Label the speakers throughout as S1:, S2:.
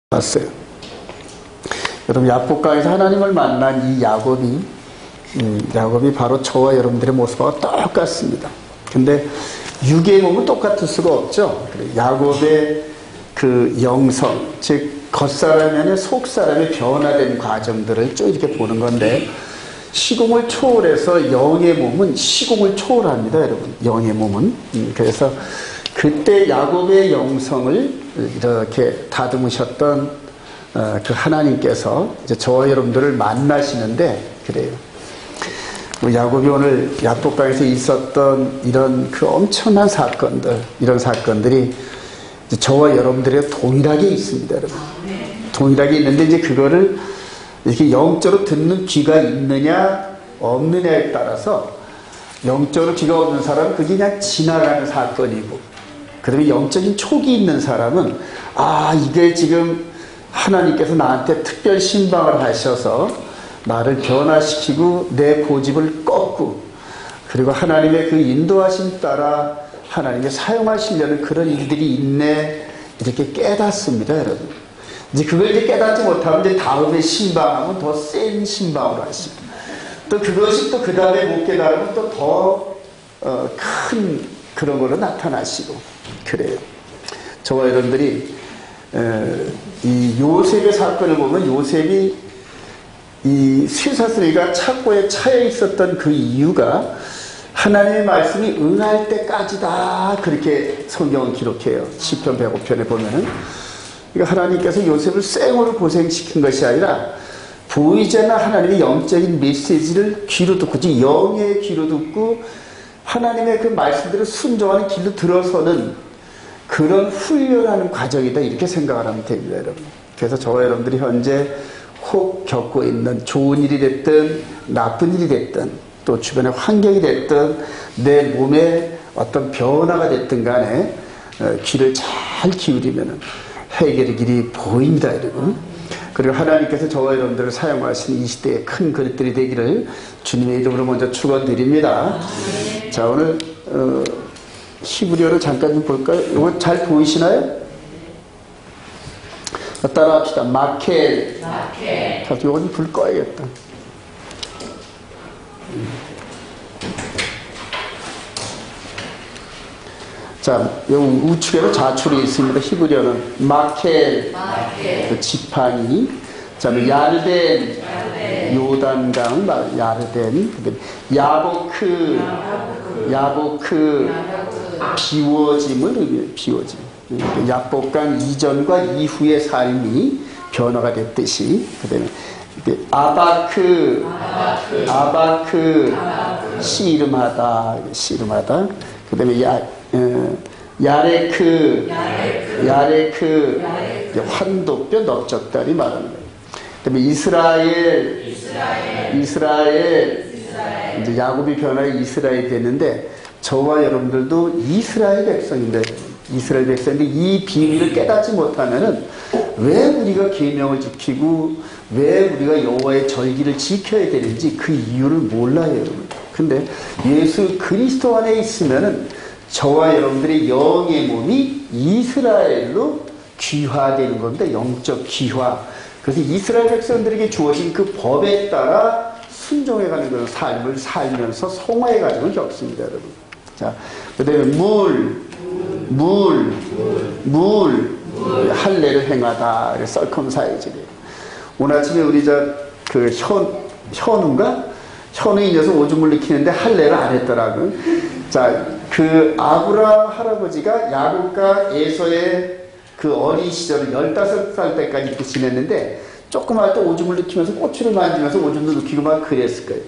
S1: 봤어요. 여러분, 야복강에서 하나님을 만난 이 야곱이 바로 저와 여러분들의 모습과 똑같습니다. 근데 육의 몸은 똑같을 수가 없죠. 야곱의 그 영성, 즉 겉사람이 아니라 속사람이 변화된 과정들을 쭉 이렇게 보는 건데, 시공을 초월해서 영의 몸은 시공을 초월합니다, 여러분. 영의 몸은. 그래서 그때 야곱의 영성을 이렇게 다듬으셨던 그 하나님께서 이제 저와 여러분들을 만나시는데, 그래요. 야곱이 오늘 야복강에서 있었던 이런 그 엄청난 사건들, 이런 사건들이 이제 저와 여러분들의 동일하게 있습니다, 여러분. 동일하게 있는데, 이제 그거를 이렇게 영적으로 듣는 귀가 있느냐 없느냐에 따라서, 영적으로 귀가 없는 사람은 그게 그냥 지나가는 사건이고, 그 다음에 영적인 촉이 있는 사람은 이게 지금 하나님께서 나한테 특별 신방을 하셔서 나를 변화시키고 내 고집을 꺾고, 그리고 하나님의 그 인도하심 따라 하나님께 사용하시려는 그런 일들이 있네, 이렇게 깨닫습니다, 여러분. 이제 그걸 이제 깨닫지 못하면 이제 다음에 신방하면 더 센 신방으로 하시고, 또 그것이 또 그 다음에 못 깨달으면 또 더 큰 그런 걸로 나타나시고, 그래요. 저와 여러분들이 이 요셉의 사건을 보면, 요셉이 이 쇠사슬이가 창고에 차여 있었던 그 이유가 하나님의 말씀이 응할 때까지다, 그렇게 성경은 기록해요. 시편 105편에 보면은. 그러니까 하나님께서 요셉을 생으로 고생시킨 것이 아니라 보이지 않는 하나님의 영적인 메시지를 귀로 듣고, 즉 영의 귀로 듣고 하나님의 그 말씀대로 순종하는 길로 들어서는 그런 훈련하는 과정이다, 이렇게 생각을 하면 됩니다, 여러분. 그래서 저와 여러분들이 현재 혹 겪고 있는 좋은 일이 됐든 나쁜 일이 됐든 또 주변의 환경이 됐든 내 몸에 어떤 변화가 됐든 간에 귀를 잘 기울이면 해결의 길이 보입니다, 여러분. 그리고 하나님께서 저와 여러분들을 사용하시는 이 시대의 큰 그릇들이 되기를 주님의 이름으로 먼저 축원드립니다. 자, 오늘 히브리어를 잠깐 좀 볼까요? 이거 잘 보이시나요? 따라합시다. 마켈. 자, 이거 좀 불 꺼야겠다. 자, 여기 우측에도 자출이 있습니다. 히브리어는 마켈, 그 지팡이, 자, 야르덴, 요단강, 야르덴, 야보크, 비워짐을 의미해요. 비워짐. 야복강 이전과 이후의 삶이 변화가 됐듯이, 그 다음에 아바크, 씨름하다, 그 다음에 야레크, 환도뼈, 넓적다리 말하는 거예요. 그 다음에 이스라엘, 이제 야곱이 변화해 이스라엘이 됐는데, 저와 여러분들도 이스라엘 백성인데, 이스라엘 백성인데, 이 비밀을 깨닫지 못하면은 왜 우리가 계명을 지키고 왜 우리가 여호와의 절기를 지켜야 되는지 그 이유를 몰라요, 여러분. 근데 예수 그리스도 안에 있으면은 저와 여러분들의 영의 몸이 이스라엘로 귀화되는 겁니다. 영적 귀화. 그래서 이스라엘 백성들에게 주어진 그 법에 따라 순종해가는 그런 삶을 살면서 성화의 과정을 겪습니다, 여러분. 자, 그 다음에 할례를 행하다. 썰컴사이즈래요. 오늘 아침에 우리 현우가 이 녀석 오줌을 익히는데 할례를 안 했더라고요. 자, 그 아브라함 할아버지가 야곱과 에서의 그 어린 시절을 15살 때까지 이렇게 지냈는데, 조그마할 때 오줌을 익히면서 꼬추를 만지면서 오줌도 익히고 막 그랬을 거예요.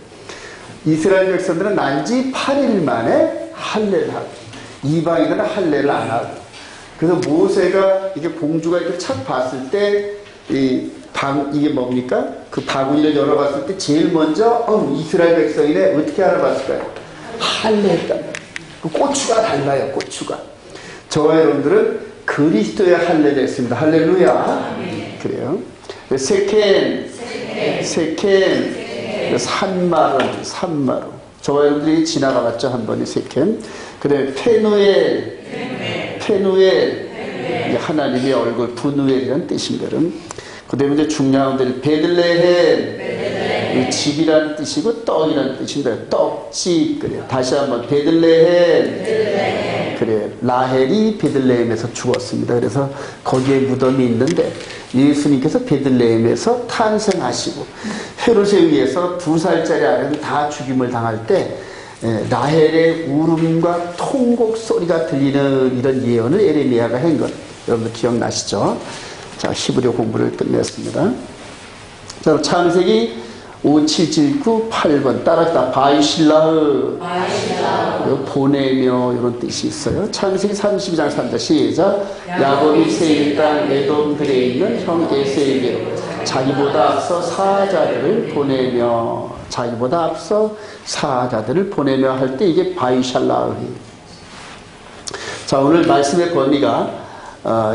S1: 이스라엘 백성들은 난지 8일 만에 할례를 하고, 이방인들은 할례를 안 하고, 그래서 모세가 이게 공주가 이렇게 착 봤을 때, 이게 뭡니까? 그 바구니를 열어봤을 때 제일 먼저, 이스라엘 백성이네, 어떻게 알아봤을까요? 할례했다. 그 고추가 달라요, 고추가. 저와 여러분들은 그리스도의 할례를 했습니다. 할렐루야. 그래요. 세켄, 산마루. 저와 여러분들이 지나가봤죠, 한 번에 세켄. 그 다음에 페누엘, 이제 하나님의 얼굴, 분우엘이라는 뜻입니다. 그 다음에 이제 중요한 데 베들레헴, 집이라는 뜻이고 떡이라는 뜻입니다. 떡집. 그래. 다시 한번 베들레헴. 그래. 라헬이 베들레헴에서 죽었습니다. 그래서 거기에 무덤이 있는데 예수님께서 베들레헴에서 탄생하시고 헤롯에 의해서 2살짜리 아이는 다 죽임을 당할 때 라헬의 울음과 통곡 소리가 들리는 이런 예언을 에레미야가 한 것 여러분들 기억나시죠? 자, 히브리어 공부를 끝냈습니다. 자, 창세기 5, 7, 7, 9, 8번 따랐다. 바이실라흐 보내며 이런 뜻이 있어요. 창세기 32장 3절 시작. 야곱이 세일 땅 에돔들에 있는 형 에세에게로 자기보다 앞서 사자들을 보내며 자기보다 앞서 사자들을 보내며 할 때 이게 바이샬라흐. 자, 오늘 말씀의 권위가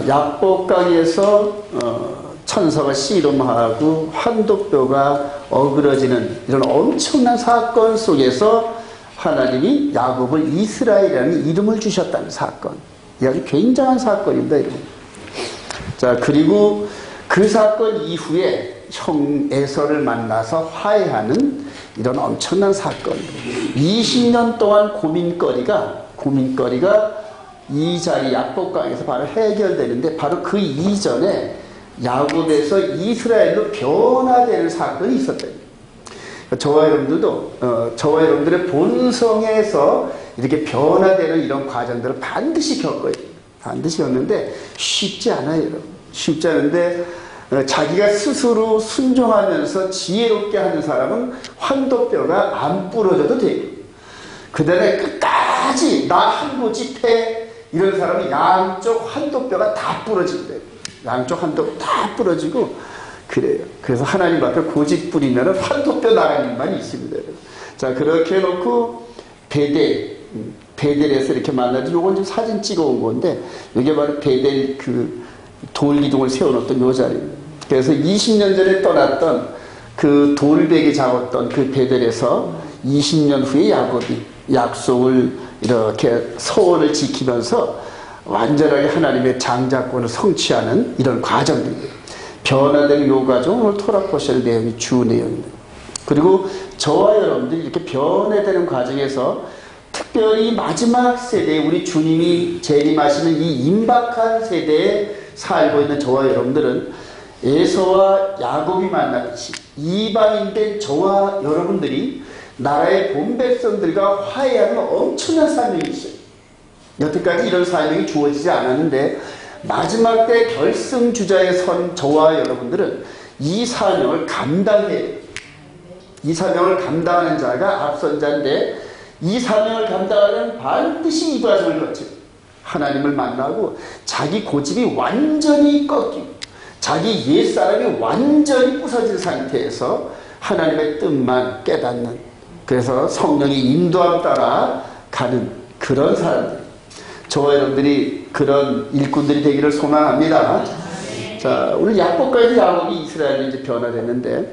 S1: 약복강에서 천사가 씨름하고 환도뼈가 어그러지는 이런 엄청난 사건 속에서 하나님이 야곱을 이스라엘이라는 이름을 주셨다는 사건. 이 아주 굉장한 사건입니다. 여러분. 자, 그리고 그 사건 이후에 형 에서를 만나서 화해하는 이런 엄청난 사건. 20년 동안 고민거리가 이 자리 약복강에서 바로 해결되는데 바로 그 이전에 야곱에서 이스라엘로 변화되는 사건이 있었다. 저와 여러분들의 본성에서 이렇게 변화되는 이런 과정들을 반드시 겪어야 돼요. 반드시 겪는데 쉽지 않아요, 여러분. 쉽지 않은데 자기가 스스로 순종하면서 지혜롭게 하는 사람은 환도뼈가 안 부러져도 돼요. 그 다음에 끝까지 나 한 고집 해 이런 사람은 양쪽 환도뼈가 다 부러진대요. 양쪽 환도뼈 다 부러지고 그래요. 그래서 하나님 앞에 고집 부리면 환도뼈 나가는 일만 있습니다. 자, 그렇게 해놓고 베델에서 이렇게 만나지. 요건 좀 사진 찍어온 건데 이게 바로 베델 그 돌기둥을 세워놓던 요 자리입니다. 그래서 20년 전에 떠났던 그 돌베개 잡았던 그 베델에서 20년 후에 야곱이 약속을 이렇게 서원을 지키면서 완전하게 하나님의 장자권을 성취하는 이런 과정들입니다. 변화되는 요 과정 오늘 토라포셜 내용이 주 내용입니다. 그리고 저와 여러분들이 이렇게 변화되는 과정에서 특별히 마지막 세대에 우리 주님이 재림하시는 이 임박한 세대에 살고 있는 저와 여러분들은 에서와 야곱이 만나듯이 이방인된 저와 여러분들이 나라의 본백성들과 화해하는 엄청난 사명이 있어요. 여태까지 이런 사명이 주어지지 않았는데 마지막 때 결승주자에 선 저와 여러분들은 이 사명을 감당해요. 이 사명을 감당하는 자가 앞선 자인데 이 사명을 감당하려면 반드시 이 과정을 거쳐요. 하나님을 만나고 자기 고집이 완전히 꺾이고 자기 옛사람이 완전히 부서진 상태에서 하나님의 뜻만 깨닫는, 그래서 성령의 인도함 따라 가는 그런 사람들, 저와 여러분들이 그런 일꾼들이 되기를 소망합니다. 자, 오늘 약복강에서 야곱이 이스라엘로 이제 변화됐는데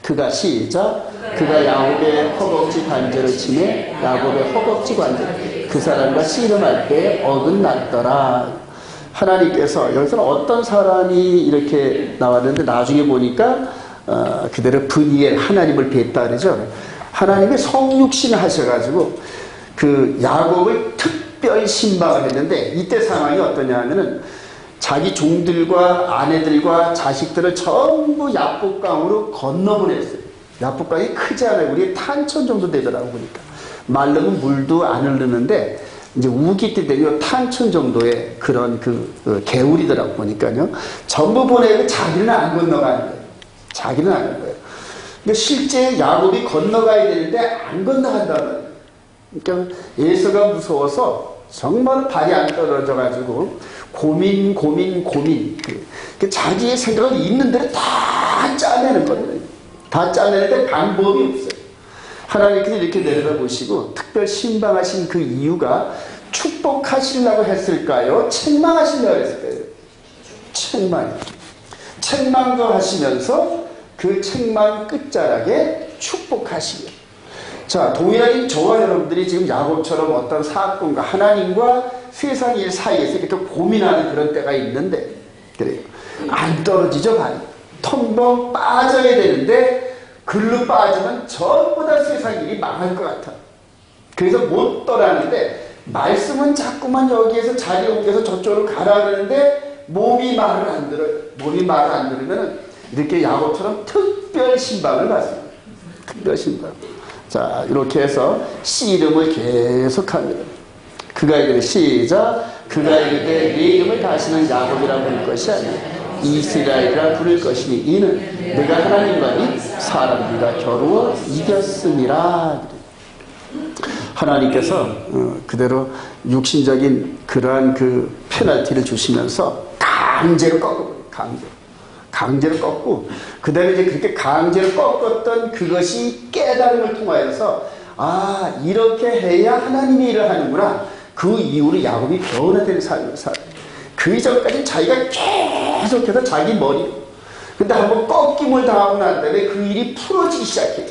S1: 그가 시작. 그가 야곱의 허벅지 관절을 치매 야곱의 허벅지 관절 그 사람과 씨름할 때 어긋났더라. 하나님께서 여기서는 어떤 사람이 이렇게 나왔는데 나중에 보니까 그대로 브니엘 하나님을 뵀다 그러죠. 하나님이 성육신 하셔가지고 그 야곱을 특별 신방을 했는데 이때 상황이 어떠냐 하면은 자기 종들과 아내들과 자식들을 전부 야복강으로 건너보냈어요. 야복강이 크지 않아요. 우리 탄천 정도 되더라고 보니까. 말르면 물도 안 흐르는데 이제 우기 때 되면 탄천 정도의 그런 개울이더라고 보니까요. 전부 보내고 자기는 안 건너가는 거예요. 자기는 안 가는 거예요. 근데 실제 야곱이 건너가야 되는데 안 건너간단 말이에요. 그러니까 에서가 무서워서 정말 발이 안 떨어져가지고 고민. 자기의 생각은 있는 대로 다 짜내는 거예요. 다 짜내는데 방법이 없어요. 하나님께서 이렇게 내려다보시고 특별 신방하신 그 이유가 축복하시려고 했을까요? 책망하시려고 했을까요? 책망도 하시면서 그 책망 끝자락에 축복하시며 자, 동일하게 저와 여러분들이 지금 야곱처럼 어떤 사건과 하나님과 세상 일 사이에서 이렇게 고민하는 그런 때가 있는데, 그래요. 안 떨어지죠, 발이. 텅벙 빠져야 되는데, 글로 빠지면 전부 다 세상 일이 망할 것 같아. 그래서 못 떠나는데, 말씀은 자꾸만 여기에서 자리 옮겨서 저쪽으로 가라 그러는데, 몸이 말을 안 들어요. 몸이 말을 안 들으면 이렇게 야곱처럼 특별 신방을 받습니다. 특별 신방. 자, 이렇게 해서 씨름을 계속합니다. 그가 이르되 시작. 그가 이르되 네 이름을 다시는 야곱이라 부를 것이 아니라 이스라엘이라 부를 것이니 이는 내가 하나님과 이 사람들과 겨루어 이겼음이라. 하나님께서 그대로 육신적인 그러한 그 페널티를 주시면서 강제로 꺾어버려요. 강제로 꺾고, 그 다음에 이제 그렇게 강제로 꺾었던 그것이 깨달음을 통하여서, 아, 이렇게 해야 하나님의 일을 하는구나. 그 이후로 야곱이 변화된 삶을 살아요. 그 이전까지는 자기가 계속해서 자기 머리로. 근데 한번 꺾임을 당하고 난 다음에 그 일이 풀어지기 시작해요.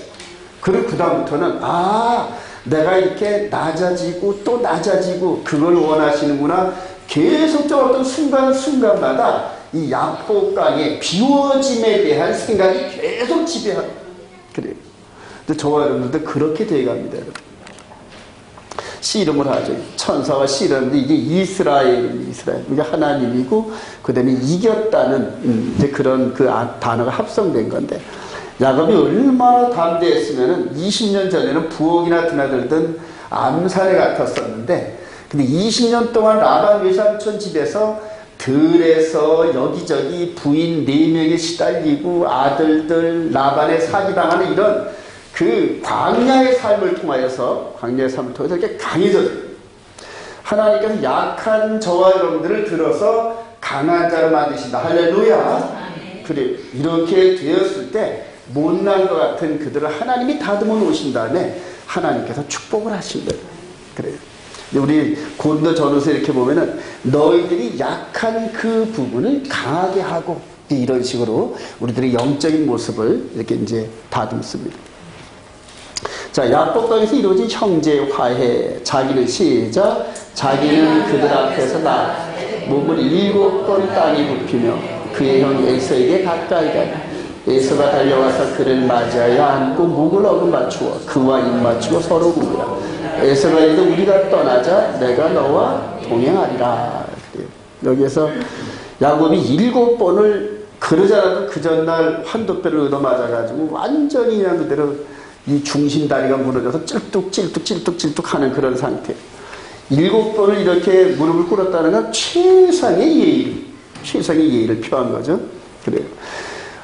S1: 그리고 그다음부터는, 아, 내가 이렇게 낮아지고 또 낮아지고 그걸 원하시는구나. 계속적으로 어떤 순간순간마다 이 야복강의 비워짐에 대한 생각이 계속 지배하고 그래요. 근데 저와 여러분들도 그렇게 되어갑니다. 씨름을 하죠. 천사와 씨름인데 이게 이스라엘. 이게 하나님이고 그 다음에 이겼다는 이제 그런 그 단어가 합성된 건데, 야곱이 얼마나 담대했으면은 20년 전에는 부엌이나 드나들던 암살에 같았었는데, 근데 20년 동안 라반 외삼촌 집에서 들에서 여기저기 부인 4명이 시달리고 아들들 라반에 사기당하는 이런 그 광야의 삶을 통하여서 이렇게 강해졌어요. 하나님께서 약한 저와 여러분들을 들어서 강한 자로 만드신다. 할렐루야. 그래, 이렇게 되었을 때 못난 것 같은 그들을 하나님이 다듬어 놓으신 다음에 하나님께서 축복을 하신다. 그래요. 우리 고린도 전후서 이렇게 보면은 너희들이 약한 그 부분을 강하게 하고, 이런 식으로 우리들의 영적인 모습을 이렇게 이제 다듬습니다. 자, 야복강에서 이루어진 형제 화해. 자기는 시작. 자기는 그들 앞에서 몸을 7번 땅에 굽히며 그의 형 에서에게 가까이 가니 에서가 달려와서 그를 맞이하여 안고 목을 어긋맞추어 그와 입 맞추고 서로 구우라. 에서가 이르되 우리가 떠나자. 내가 너와 동행하리라. 여기에서 야곱이 7번을 그러자라도 그 전날 환도뼈를 얻어맞아가지고 완전히 그냥 그대로 이 중심다리가 무너져서 찔뚝 하는 그런 상태. 7번을 이렇게 무릎을 꿇었다는 건 최상의 예의를 표한 거죠. 그래요.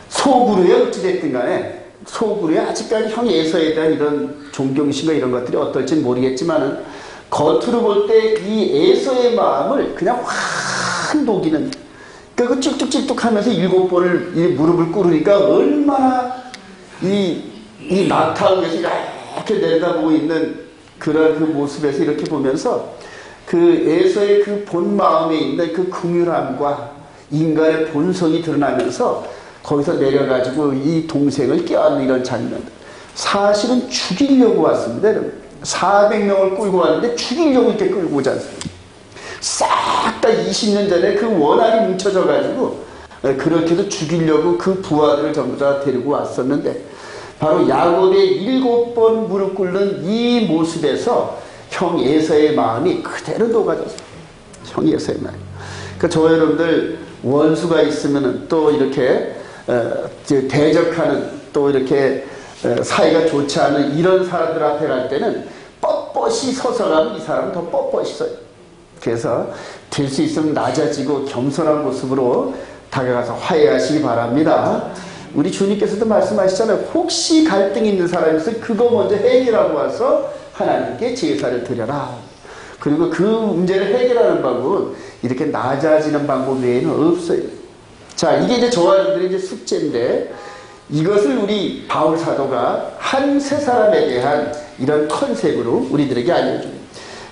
S1: 소그루에 어찌됐든 간에, 소그루에 아직까지 형 에서에 대한 이런 존경심과 이런 것들이 어떨지는 모르겠지만은, 겉으로 볼 때 이 에서의 마음을 그냥 확 녹이는, 그러니까 그 찔뚝 하면서 7번을 이 무릎을 꿇으니까 얼마나 이 낙타에서 이렇게 내려다보고 있는 그런 그 모습에서 이렇게 보면서 그 에서의 그 본 마음에 있는 그 긍휼함과 인간의 본성이 드러나면서 거기서 내려가지고 이 동생을 껴안는 이런 장면. 사실은 죽이려고 왔습니다, 여러분. 400명을 끌고 왔는데 죽이려고 이렇게 끌고 오지 않습니다. 싹 다 20년 전에 그 원한이 뭉쳐져가지고 그렇게도 죽이려고 그 부하들을 전부 다 데리고 왔었는데, 바로 야곱의 7번 무릎 꿇는 이 모습에서 형 에서의 마음이 그대로 녹아졌어요. 형 에서의 마음. 그러니까 저와 여러분들 원수가 있으면 또 이렇게 대적하는, 또 이렇게 사이가 좋지 않은 이런 사람들 앞에 갈 때는 뻣뻣이 서서 가면 이 사람은 더 뻣뻣이 서요. 그래서 될 수 있으면 낮아지고 겸손한 모습으로 다가가서 화해하시기 바랍니다. 우리 주님께서도 말씀하시잖아요. 혹시 갈등이 있는 사람이 있으면 그거 먼저 해결하고 와서 하나님께 제사를 드려라. 그리고 그 문제를 해결하는 방법은 이렇게 낮아지는 방법 외에는 없어요. 자, 이게 이제 저와 여러분들의 이제 숙제인데, 이것을 우리 바울 사도가 한 세 사람에 대한 이런 컨셉으로 우리들에게 알려줍니다.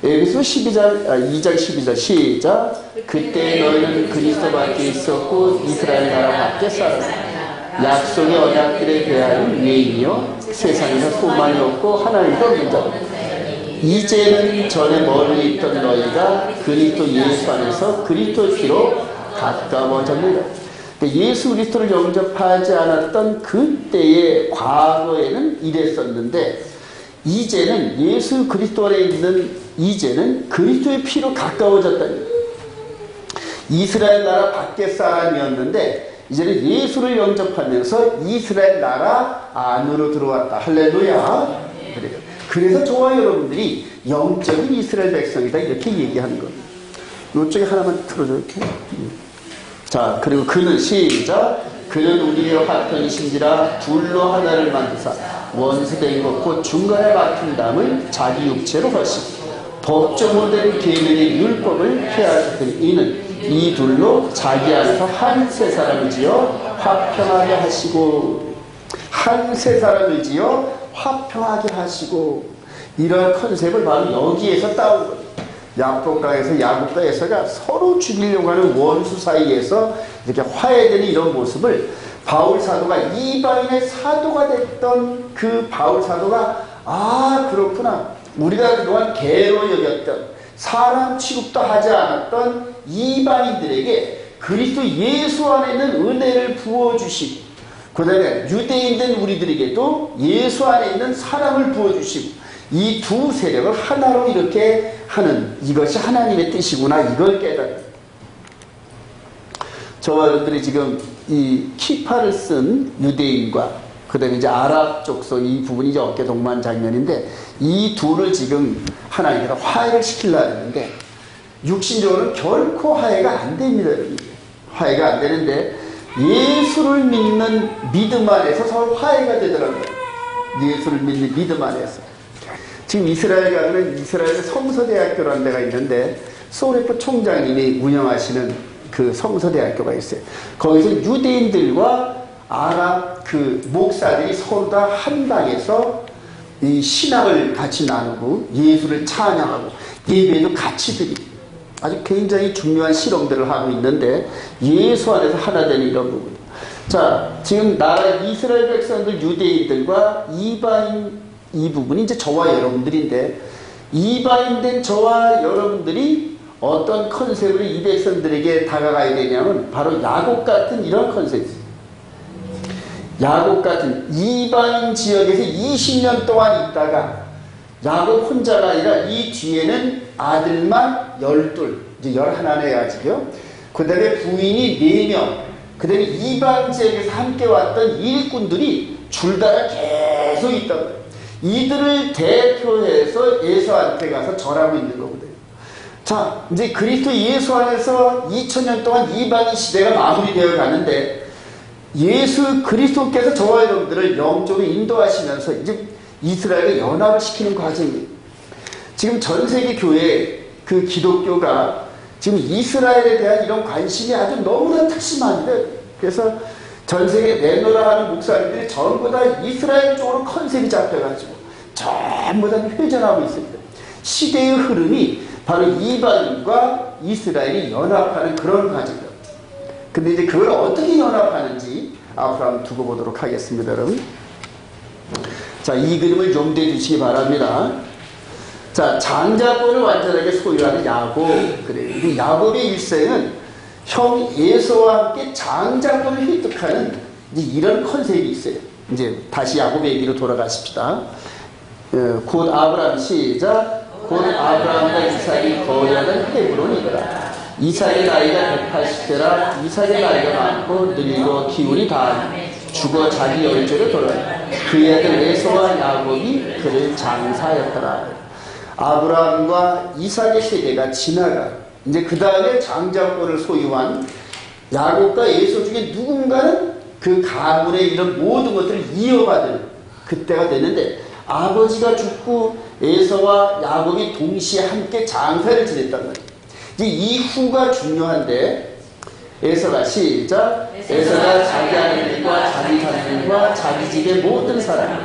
S1: 여기서 2장 12절 시작. 그때 너희는 그리스도 밖에 있었고 이스라엘 나라 밖에 살았다. 약속의 언약들에 대한 유인이요 세상에서 소망이 없고 하나님도 없는 자 이제는 전에 멀리 있던 너희가 그리스도 예수 안에서 그리스도의 피로 가까워졌느니라. 예수 그리스도를 영접하지 않았던 그때의 과거에는 이랬었는데 이제는 예수 그리스도 안에 있는 이제는 그리스도의 피로 가까워졌다니. 이스라엘 나라 밖의 사람이었는데 이제는 예수를 영접하면서 이스라엘 나라 안으로 들어왔다. 할렐루야. 그래서 저와 여러분들이 영적인 이스라엘 백성이다 이렇게 얘기하는 겁니다. 이쪽에 하나만 틀어줘 이렇게. 자, 그리고 그는 시작. 그는 우리의 화평이신지라 둘로 하나를 만드사 원수된 것 곧 중간에 막힌 담을 자기 육체로 하시고 법정으로 된 계명의 율법을 폐하셨더니 이는 이 둘로 자기 안에서 한 세 사람을 지어 화평하게 하시고 한 세 사람을 지어 화평하게 하시고 이런 컨셉을 바로 여기에서 따온 거예요. 야복강에서 야곱과 에서가 서로 죽이려고 하는 원수 사이에서 이렇게 화해되는 이런 모습을 바울 사도가 이방인의 사도가 됐던 그 바울 사도가 아 그렇구나 우리가 그동안 개로 여겼던 사람 취급도 하지 않았던 이방인들에게 그리스도 예수 안에 있는 은혜를 부어주시고 그 다음에 유대인된 우리들에게도 예수 안에 있는 사랑을 부어주시고 이 두 세력을 하나로 이렇게 하는 이것이 하나님의 뜻이구나 이걸 깨달아요. 저와 여러분들이 지금 이 키파를 쓴 유대인과 그 다음에 이제 아랍 족속 이 부분이 이제 어깨 동무한 장면인데 이 둘을 지금 하나님께서 화해를 시키려고 했는데 육신적으로는 결코 화해가 안 됩니다. 화해가 안 되는데 예수를 믿는 믿음 안에서 서로 화해가 되더라고요. 예수를 믿는 믿음 안에서. 지금 이스라엘 가면 이스라엘의 성서대학교라는 데가 있는데 소레프 총장님이 운영하시는 그 성서대학교가 있어요. 거기서 유대인들과 아랍 그 목사들이 서로 다 한 방에서 이 신학을 같이 나누고 예수를 찬양하고 예배도 같이 드리고 아주 굉장히 중요한 실험들을 하고 있는데 예수 안에서 하나 되는 이런 부분. 자, 지금 나라 이스라엘 백성들 유대인들과 이방인 이 부분이 이제 저와 여러분들인데 이방인된 저와 여러분들이 어떤 컨셉으로 이 백성들에게 다가가야 되냐면 바로 야곱 같은 이런 컨셉이에요. 야곱 같은 이방인 지역에서 20년 동안 있다가 야곱 혼자가 아니라 이 뒤에는 아들만 12, 이제 11네 가지고요. 그 다음에 부인이 4명, 그 다음에 이방 지역에서 함께 왔던 일꾼들이 줄다가 계속 있단 말이에요. 이들을 대표해서 예수한테 가서 절하고 있는 거거든요. 자, 이제 그리스도 예수 안에서 2000년 동안 이방인 시대가 마무리되어 가는데 예수 그리스도께서 저와 여러분들을 영적으로 인도하시면서 이제 이스라엘을 연합을 시키는 과정이에요. 지금 전 세계 교회 그 기독교가 지금 이스라엘에 대한 이런 관심이 아주 너무나 특심합니다. 그래서 전 세계 내노라 하는 목사님들이 전부 다 이스라엘 쪽으로 컨셉이 잡혀가지고 전부 다 회전하고 있습니다. 시대의 흐름이 바로 이방인과 이스라엘이 연합하는 그런 과정이에요. 근데 이제 그걸 어떻게 연합하는지 앞으로 한번 두고 보도록 하겠습니다, 여러분. 자, 이 그림을 염두에 두시기 바랍니다. 자, 장자권을 완전하게 소유하는 야곱. 그래요. 야곱의 일생은 형 에서와 함께 장자권을 획득하는 이제 이런 컨셉이 있어요. 이제 다시 야곱의 얘기로 돌아가십시다. 곧 아브라함 시작. 곧 아브라함과 이삭이 거하던 헤브론이더라. 이삭의 나이가 180세라 이삭의 나이가 많고 늙어 기운이 다 죽어 자기 열조로 돌아간다. 그의 아들 에서와 야곱이 그를 장사하였더라. 아브라함과 이삭의 세대가 지나가 이제 그 다음에 장자권을 소유한 야곱과 에서 중에 누군가는 그 가문의 이런 모든 것들을 이어받을 그때가 됐는데 아버지가 죽고 에서와 야곱이 동시에 함께 장사를 지냈단 말이에요. 이제 이 후가 중요한데 에서가 시작. 에서가 자기 아들들과 자기 자손과 자기 집의 모든 사람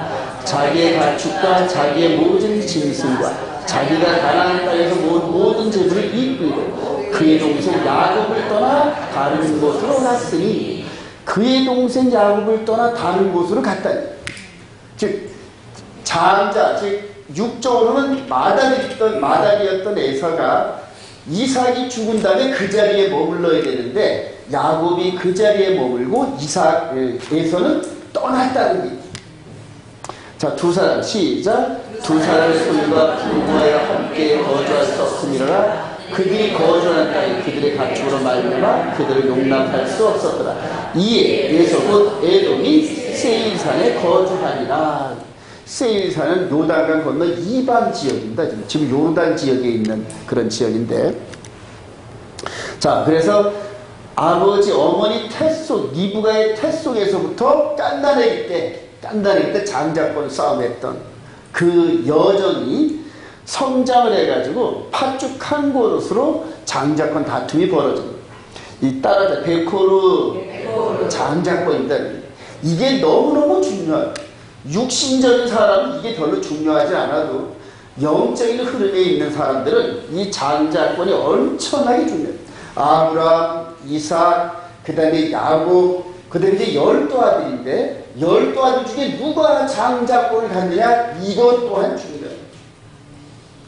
S1: 자기의 가축과 자기의 모든 짐승과 자기가 가나안 땅에서 모은 모든 재물을 이끌고 그의 동생 야곱을 떠나 다른 곳으로 갔으니 그 그의 동생 야곱을 떠나 다른 곳으로 갔다니. 즉 장자, 즉 육적으로는 마다리였던 에서가 이삭이 죽은 다음에 그 자리에 머물러야 되는데 야곱이 그 자리에 머물고 에서는 떠났다는 게. 자, 두 사람 시작. 두 사람의 소유가 부부하여 함께 거주할 수 없음이라. 그들이 거주하는 땅이 그들의 가축으로 말미암아 그들을 용납할 수 없었더라. 이에 에서 곧 에돔이 세일산에 거주하니라. 세일산은 요단강 건너 이방 지역입니다. 지금 요단 지역에 있는 그런 지역인데, 자, 그래서 아버지 어머니 태 속, 리브가의 태 속에서부터 깐다내기 때 장자권 싸움했던 그 여정이 성장을 해가지고 팥죽 한 그릇으로 장자권 다툼이 벌어집니다. 이 따라서 베코르 장자권입니다. 이게 너무너무 중요해요. 육신적인 사람은 이게 별로 중요하지 않아도 영적인 흐름에 있는 사람들은 이 장자권이 엄청나게 중요해요. 아브라함, 이삭, 그 다음에 야곱, 그 다음에 이제 12아들인데 12아들 중에 누가 장자권을 갖느냐, 이것 또한 중요해요.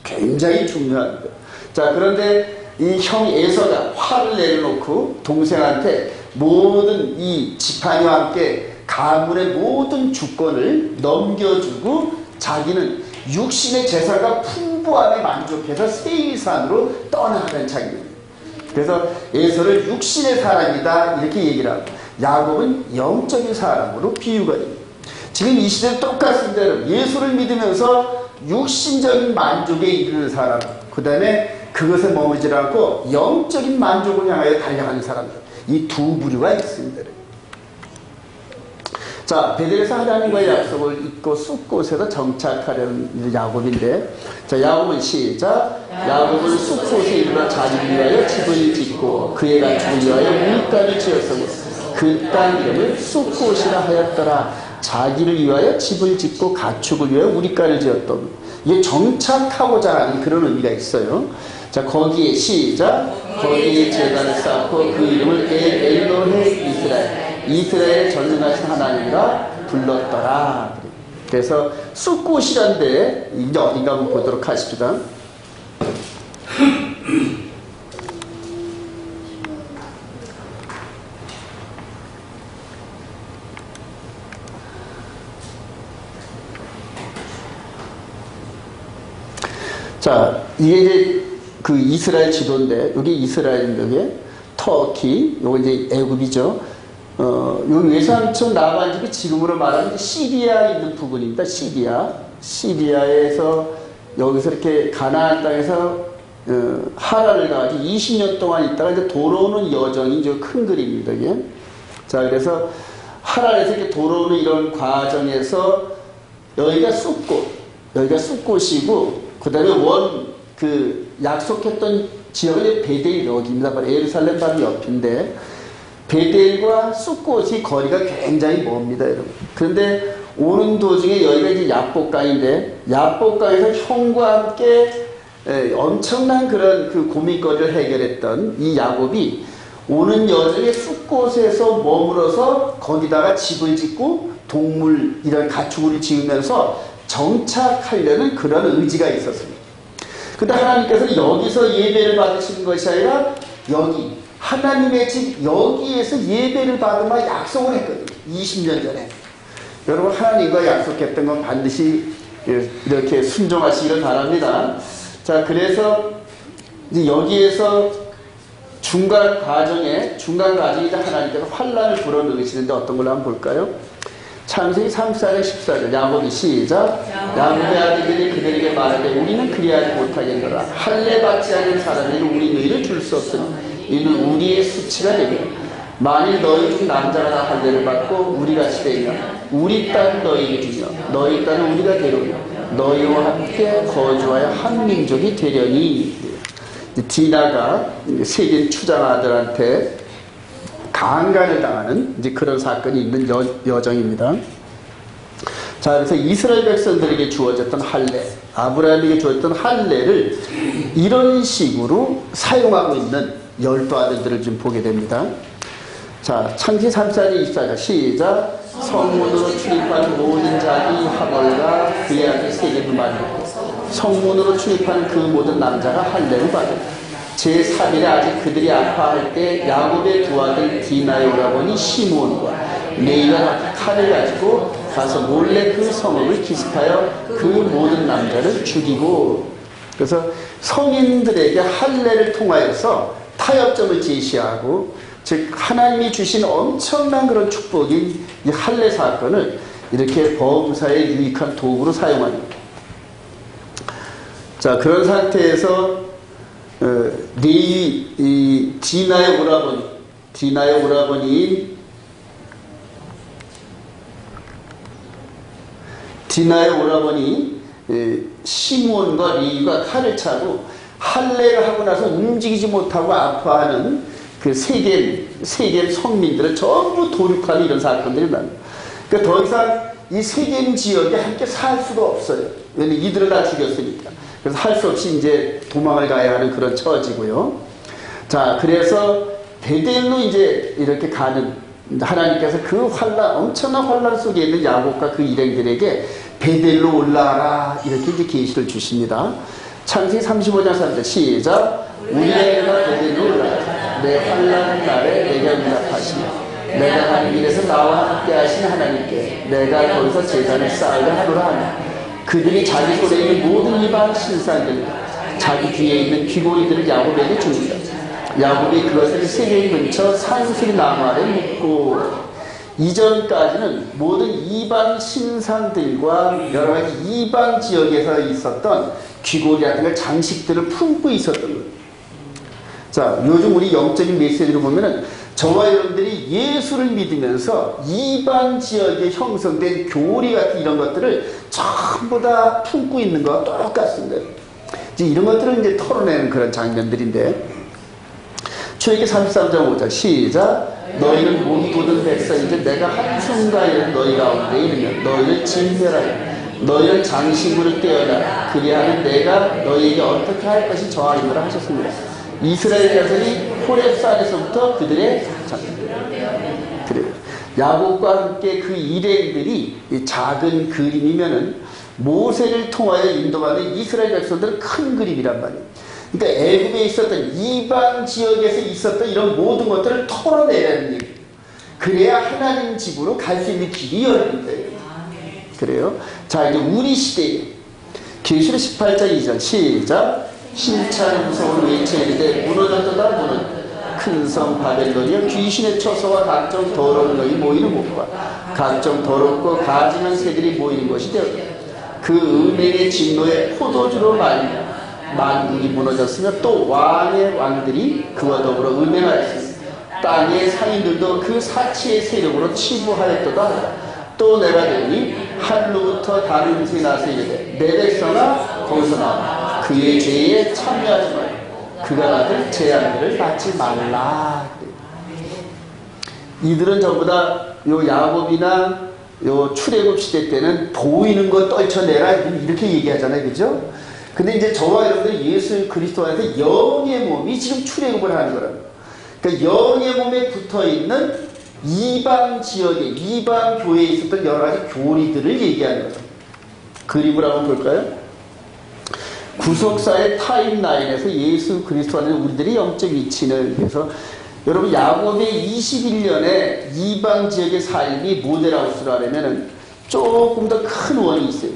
S1: 굉장히 중요한 거예요. 자, 그런데 이 형 에서가 화를 내려놓고 동생한테 모든 이 지팡이와 함께 가문의 모든 주권을 넘겨주고 자기는 육신의 재산과 풍부함에 만족해서 세일산으로 떠나가는 장면입니다. 그래서 에서를 육신의 사람이다 이렇게 얘기를 하고 야곱은 영적인 사람으로 비유가 됩니다. 지금 이 시대는 똑같습니다. 여러분. 예수를 믿으면서 육신적인 만족에 이르는 사람, 그 다음에 그것에 머무르지 않고 영적인 만족을 향하여 달려가는 사람들, 이 두 부류가 있습니다. 자, 베델에서 하나님과의 약속을 잊고 숲곳에서 정착하려는 야곱인데, 자, 야곱은 시작. 야곱은 숲곳에 이르러 자기를 위하여 집을 짓고 그의 가축을 위하여 물가를 지었으므로 그 땅 이름을 숲곳이라 하였더라. 자기를 위하여 집을 짓고 가축을 위하여 우리가를 지었던, 이게 정착하고자 하는 그런 의미가 있어요. 자, 거기에 시작. 거기에 제단을 쌓고 그 이름을 엘로헤 이스라엘 전능하신 하나님이라 불렀더라. 그래서 숲곳이란데 이제 어딘가 한번 보도록 하십시다. 자, 이게 이제 그 이스라엘 지도인데, 여기 이스라엘인데, 터키, 요거 이제 애굽이죠. 여기 외삼촌 나반 집이 지금으로 말하면 시리아에 있는 부분입니다. 시리아에서 여기서 이렇게 가나안 땅에서 하란을 가가지고 20년 동안 있다가 이제 돌아오는 여정이 이제 큰 그림입니다. 이게. 자, 그래서 하란에서 이렇게 돌아오는 이런 과정에서 여기가 숲곳이고, 그 다음에 약속했던 지역은 베델 여기입니다. 바로 예루살렘 바로 옆인데, 베델과 숲곳이 거리가 굉장히 멉니다, 여러분. 그런데 오는 도중에 여기가 이제 야복강인데, 야복강에서 형과 함께 엄청난 그런 그 고민거리를 해결했던 이 야곱이 오는 여정에 숲곳에서 머물어서 거기다가 집을 짓고 동물, 이런 가축을 지으면서 정착하려는 그런 의지가 있었습니다. 근데 하나님께서는 여기서 예배를 받으시는 것이 아니라 여기 하나님의 집 여기에서 예배를 받으마 약속을 했거든요. 20년 전에. 여러분, 하나님과 약속했던 건 반드시 이렇게 순종하시기를 바랍니다. 자, 그래서 이제 여기에서 중간 과정이 이제 하나님께서 환란을 불어넣으시는데 어떤 걸로 한번 볼까요? 창세기 34장 14절 야곱이 시작. 야곱의 아들들이 그들에게 말하되 우리는 그리하지 못하겠노라. 할례 받지 않은 사람에게는 우리 너희를 줄 수 없으니 이는 우리의 수치가 되리라. 만일 너희 중 남자가 다 할례를 받고 우리같이 되면 우리 땅 너희에게 주며 너희 땅은 우리가 되려며 너희와 함께 거주하여 한 민족이 되려니. 디나가 세계 추장 아들한테 강간을 당하는 이제 그런 사건이 있는 여정입니다. 자, 그래서 이스라엘 백성들에게 주어졌던 할례, 아브라함에게 주어졌던 할례를 이런 식으로 사용하고 있는 12아들들을 좀 보게 됩니다. 자, 창세기 34장 24절 시작. 성문으로 출입한 모든 자기 하몰과 그의 아들 세겜을 말리고 성문으로 출입한 그 모든 남자가 할례를 받으라. 제3일에 아직 그들이 아파할 때 야곱의 두 아들 디나의 오라버니 시므온과 레이가 칼을 가지고 가서 몰래 그 성읍을 기습하여 그 모든 남자를 죽이고. 그래서 성인들에게 할례를 통하여서 타협점을 제시하고, 즉 하나님이 주신 엄청난 그런 축복인 이 할례 사건을 이렇게 범사에 유익한 도구로 사용합니다. 자, 그런 상태에서 이 디나의 오라버니 시므온과 레위가 칼을 차고 할례를 하고 나서 움직이지 못하고 아파하는 그 세겜 성민들을 전부 도륙하는 이런 사건들이 납니다. 그러니까 더 이상 이 세겜 지역에 함께 살 수가 없어요. 왜냐면 이들을 다 죽였으니까. 그래서 할 수 없이 이제 도망을 가야 하는 그런 처지고요. 자, 그래서 베델로 이제 이렇게 가는 하나님께서 그 엄청난 환란 속에 있는 야곱과 그 일행들에게 베델로 올라와라 이렇게 이제 계시를 주십니다. 창세기 35장 3절 시작. 우리의 애가 베델로 올라가자. 내 환난 날에 내가 응답하시며 내가 가는 길에서 나와 함께 하신 하나님께 내가 거기서 제단을 쌓으려 하노라 하며 그들이 자기 손에 있는 모든 이방 신상들과 자기 뒤에 있는 귀고리들을 야곱에게 줍니다. 야곱이 그것을 세겜 근처 산수리 나무 아래 묻고. 이전까지는 모든 이방 신상들과 여러 가지 이방 지역에서 있었던 귀고리 같은 걸 장식들을 품고 있었던 거예요. 자, 요즘 우리 영적인 메시지로 보면은 저와 여러분들이 예수를 믿으면서 이방 지역에 형성된 교리 같은 이런 것들을 전부 다 품고 있는 거와 똑같습니다. 이제 이런 것들을 이제 털어내는 그런 장면들인데, 출애굽기 33장 5절 시작. 너희는 목이 곧은 백성인데 내가 한순간에 너희 가운데 이르면 너희를 진멸하여 너희를 장신구를 떼어라. 그리하면 내가 너희에게 어떻게 할 것이 정하리라 하셨습니다. 이스라엘 자손이 호렙산에서부터 그들의 그래요. 야곱과 함께 그 일행들이 작은 그림이면은 모세를 통하여 인도받는 이스라엘 백성들은 큰 그림이란 말이에요. 그러니까 애굽에 있었던 이방 지역에서 있었던 이런 모든 것들을 털어내라는 얘기예요. 그래야 하나님 집으로 갈 수 있는 길이 열린다. 그래요. 자, 이제 우리 시대에 계시록 18장 2절 시작. 심찬 무서운 외쳐이르되 무너졌도다 무너졌다. 큰 성 바벨론이여 귀신의 처소와 각종 더러운 것이 모이는 곳과 각종 더럽고 가증한 새들이 모이는 것이 되었다. 그 음행의 진노에 포도주로 말미암아 만국이 무너졌으며 또 왕의 왕들이 그와 더불어 음행하였으며 땅의 상인들도 그 사치의 세력으로 치부하였도다. 또 내가 되니 하늘로부터 다른 음성이 나서 이르되 내 백성아 거기서 나와 그의 죄에 참여하지 말고 그가 받을 재앙들을 받지 말라. 이들은 전부 다 요 야곱이나 요 출애굽 시대 때는 보이는 거 떨쳐내라 이렇게 얘기하잖아요, 그죠? 근데 이제 저와 여러분들이 예수 그리스도 안에서 영의 몸이 지금 출애굽을 하는 거라고. 그러니까 영의 몸에 붙어있는 이방 지역에, 이방 교회에 있었던 여러 가지 교리들을 얘기하는 거죠. 그림을 한번 볼까요? 구속사의 타임라인에서 예수 그리스도 안에 우리들의 영적 위치를 위해서 여러분 야곱의 21년의 이방 지역의 삶이 모델하우스를 하려면 조금 더 큰 원이 있어요.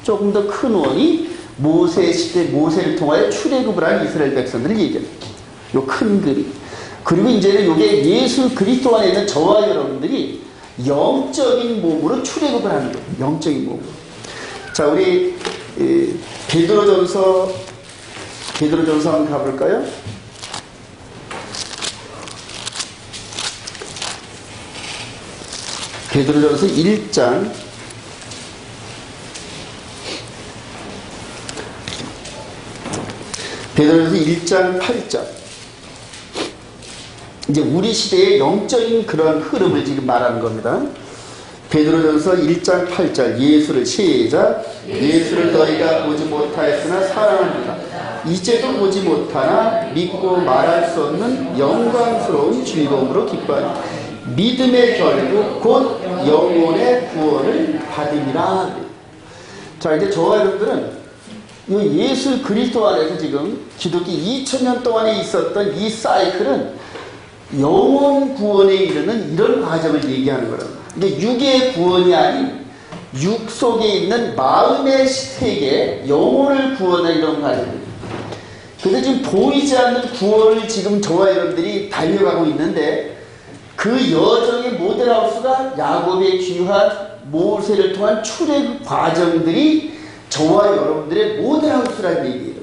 S1: 조금 더 큰 원이 모세 시대 모세를 통하여 출애굽을 한 이스라엘 백성들을 얘기합니다. 요 큰 그림. 그리고 이제는 이게 예수 그리스도 안에 있는 저와 여러분들이 영적인 몸으로 출애굽을 하는 거예요. 영적인 몸으로. 자, 우리 베드로전서 한번 가볼까요? 베드로전서 1장 베드로전서 1장 8절. 이제 우리 시대의 영적인 그런 흐름을 지금 말하는 겁니다. 베드로전서 1장 8절 예수를 시작. 예수를 너희가 보지 못하였으나 사랑합니다. 이제도 보지 못하나 믿고 말할 수 없는 영광스러운 즐거움으로 기뻐하니 믿음의 결국 곧 영혼의 구원을 받으리라. 자, 이제 저와 여러분들은 이 예수 그리스도 안에서 지금 기독교 2000년 동안에 있었던 이 사이클은 영혼 구원에 이르는 이런 과정을 얘기하는 거라고. 이게 육의 구원이 아닌 육 속에 있는 마음의 세계, 영혼을 구원하는 이런 과정입니다. 그래서 지금 보이지 않는 구원을 지금 저와 여러분들이 달려가고 있는데 그 여정의 모델하우스가 야곱의 귀한 모세를 통한 출애굽 과정들이 저와 여러분들의 모델하우스라는 얘기예요.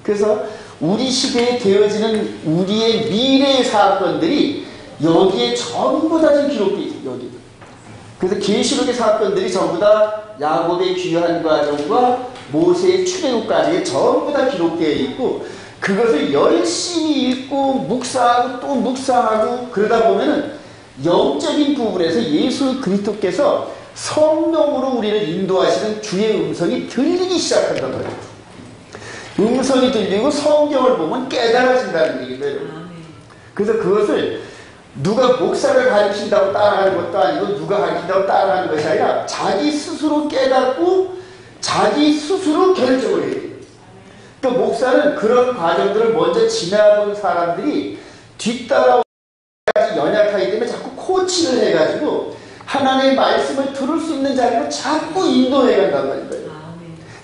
S1: 그래서 우리 시대에 되어지는 우리의 미래의 사건들이 여기에 전부 다 지금 기록되어 있어요. 여기. 그래서 계시록의 사건들이 전부 다 야곱의 귀한 과정과 모세의 출애굽 과정에 전부 다 기록되어 있고 그것을 열심히 읽고 묵상하고 또 묵상하고 그러다 보면은 영적인 부분에서 예수 그리스도께서 성령으로 우리를 인도하시는 주의 음성이 들리기 시작한단 말이에요. 음성이 들리고 성경을 보면 깨달아진다는 얘기예요. 그래서 그것을 누가 목사를 가르친다고 따라하는 것도 아니고 누가 가르친다고 따라하는 것이 아니라 자기 스스로 깨닫고 자기 스스로 결정을 해야 돼요. 그러니까 목사는 그런 과정들을 먼저 지나본 사람들이 뒤따라오기 연약하기 때문에 자꾸 코치를 해가지고 하나님의 말씀을 들을 수 있는 자리로 자꾸 인도해 간단 말이에요.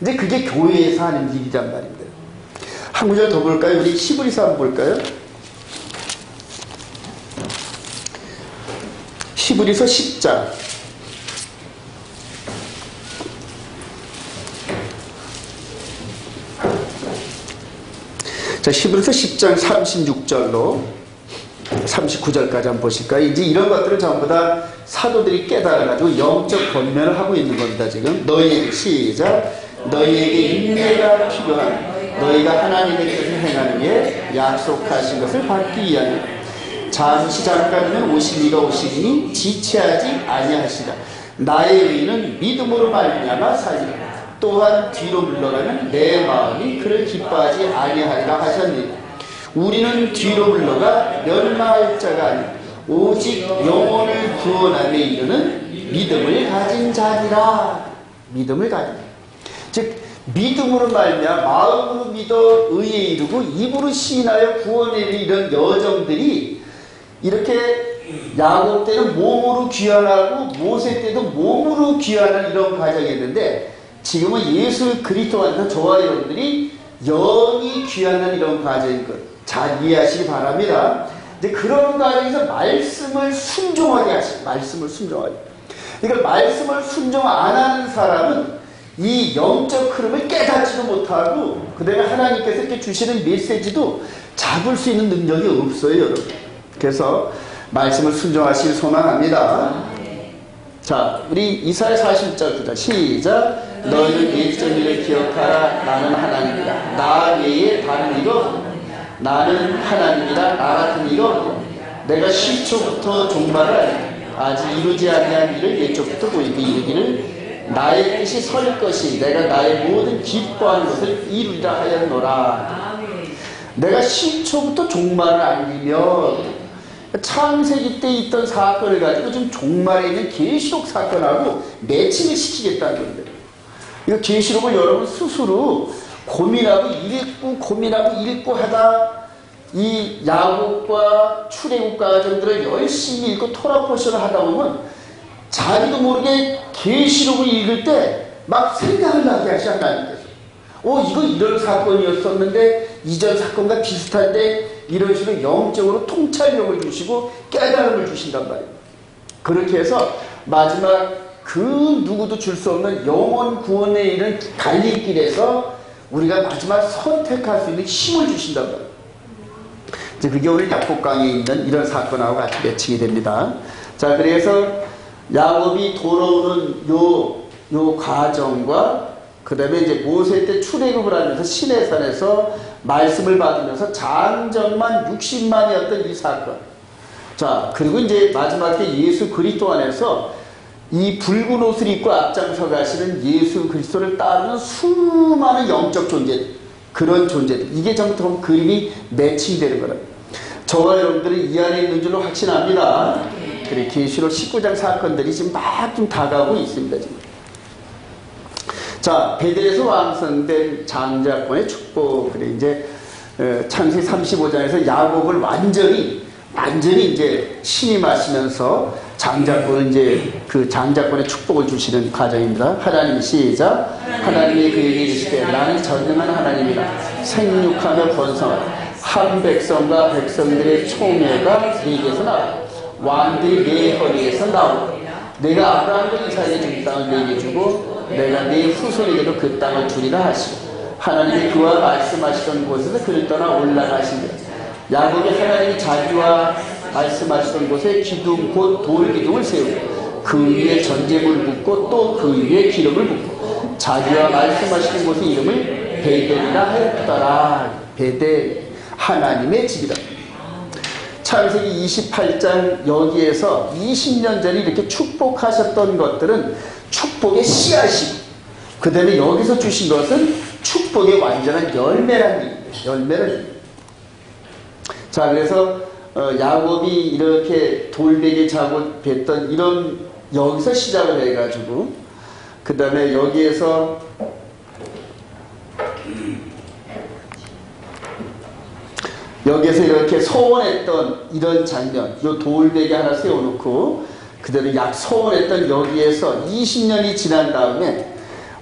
S1: 이제 그게 교회에서 하는 일이란 말입니다. 한 구절 더 볼까요? 우리 히브리서 한번 볼까요? 히브리서 10장. 자, 히브리서 10장 36절로 39절까지 한번 보실까요? 이제 이런 것들을 전부 다 사도들이 깨달아가지고 영적 권면을 하고 있는 겁니다. 지금 너희에게 시작. 너희에게 인내가 필요한 너희가 하나님의 뜻을 행하는 게 약속하신 것을 받기 위하여 잠시 잠깐이면 오실 이가 오시리니 지체하지 아니하시라. 나의 의는 믿음으로 말미암아 살리라. 또한 뒤로 물러가면 내 마음이 그를 기뻐하지 아니하리라 하셨느니 우리는 뒤로 물러가 멸망할 자가 아니라 오직 영혼을 구원함에 이르는 믿음을 가진 자니라. 믿음을 가진 자. 즉 믿음으로 말미암아 마음으로 믿어 의에 이르고 입으로 시인하여 구원에 이르는 여정들이 이렇게 야곱 때는 몸으로 귀환하고 모세 때도 몸으로 귀환하는 이런 과정이었는데 지금은 예수 그리스도 안에서 저와 여러분들이 영이 귀환하는 이런 과정인 것 잘 이해하시기 바랍니다. 근데 그런 과정에서 말씀을 순종하게 하시고 말씀을 순종하게. 그러니까 말씀을 순종 안 하는 사람은 이 영적 흐름을 깨닫지도 못하고 그 다음에 하나님께서 이렇게 주시는 메시지도 잡을 수 있는 능력이 없어요, 여러분. 그래서 말씀을 순종하시길 소망합니다. 자, 우리 이사야 40절 9절 시작. 너희는 옛적 일을 기억하라. 나는 하나님이다. 나 외에 다른 이가 없다. 나는 하나님이다. 나 같은 이가 없다. 내가 시초부터 종말을 아직 이루지 아니한 일을 옛적부터 보이고 이르기를 나의 뜻이 설 것이 내가 나의 모든 기뻐하는 것을 이루리라 하였노라. 내가 시초부터 종말을 알리며 창세기 때 있던 사건을 가지고 지금 종말에 있는 계시록 사건하고 매칭을 시키겠다는 건데 이거 계시록을 여러분 스스로 고민하고 읽고 하다 이 야곱과 출애굽 과정들을 열심히 읽고 토라 포션을 하다 보면 자기도 모르게 계시록을 읽을 때 막 생각을 나게 하셔 하나님께서. 이거 이런 사건이었었는데 이전 사건과 비슷한데 이런 식으로 영적으로 통찰력을 주시고 깨달음을 주신단 말이에요. 그렇게 해서 마지막 그 누구도 줄 수 없는 영원 구원에 이른 갈림길에서 우리가 마지막 선택할 수 있는 힘을 주신단 말이에요. 이제 그게 오늘 야복강에 있는 이런 사건하고 같이 매칭이 됩니다. 자, 그래서 야곱이 돌아오는 요 과정과 그 다음에 이제 모세 때 출애굽을 하면서 시내산에서 말씀을 받으면서 장정만 60만이었던 이 사건. 자, 그리고 이제 마지막에 예수 그리스도 안에서 이 붉은 옷을 입고 앞장서 가시는 예수 그리스도를 따르는 수많은 영적 존재, 그런 존재들. 이게 전부 그림이 매칭되는 거라. 저와 여러분들은 이 안에 있는 줄로 확신합니다. 그래 계시록 19장 사건들이 지금 막 좀 다가오고 있습니다. 지금. 자, 베델에서 완성된 장자권의 축복. 그래 이제 창세기 35장에서 야곱을 완전히 이제 신임하시면서 장자권을 이제 그 장자권의 축복을 주시는 과정입니다. 하나님 시작. 하나님이 그에게 이르시되 나는 전능한 하나님이라 생육하며 번성하라. 한 백성과 백성들의 총회가 네게서 나오라. 왕들이 네 허리에서 나오라. 내가 아브라함과 이삭에게 준 땅을 네게 주고 내가 네 후손에게도 그 땅을 주리라 하시고 하나님이 그와 말씀하시던 곳에서 그를 떠나 올라가시니라. 야곱이 하나님이 자기와 말씀하시던 곳에 기둥 곧 돌기둥을 세우고 그 위에 전제물을 붓고 또 그 위에 기름을 붓고 자기와 말씀하시는 곳의 이름을 베델이라 하였더라. 베델 하나님의 집이다. 창세기 28장 여기에서 20년 전에 이렇게 축복하셨던 것들은 축복의 씨앗이고 그 다음에 여기서 주신 것은 축복의 완전한 열매라는 얘기입니다. 열매를. 자, 그래서 야곱이 이렇게 돌베개 자고 뵀던 이런 여기서 시작을 해가지고 그 다음에 여기에서 이렇게 소원했던 이런 장면, 요 돌베개 하나 세워놓고 그대로 소원했던 여기에서 20년이 지난 다음에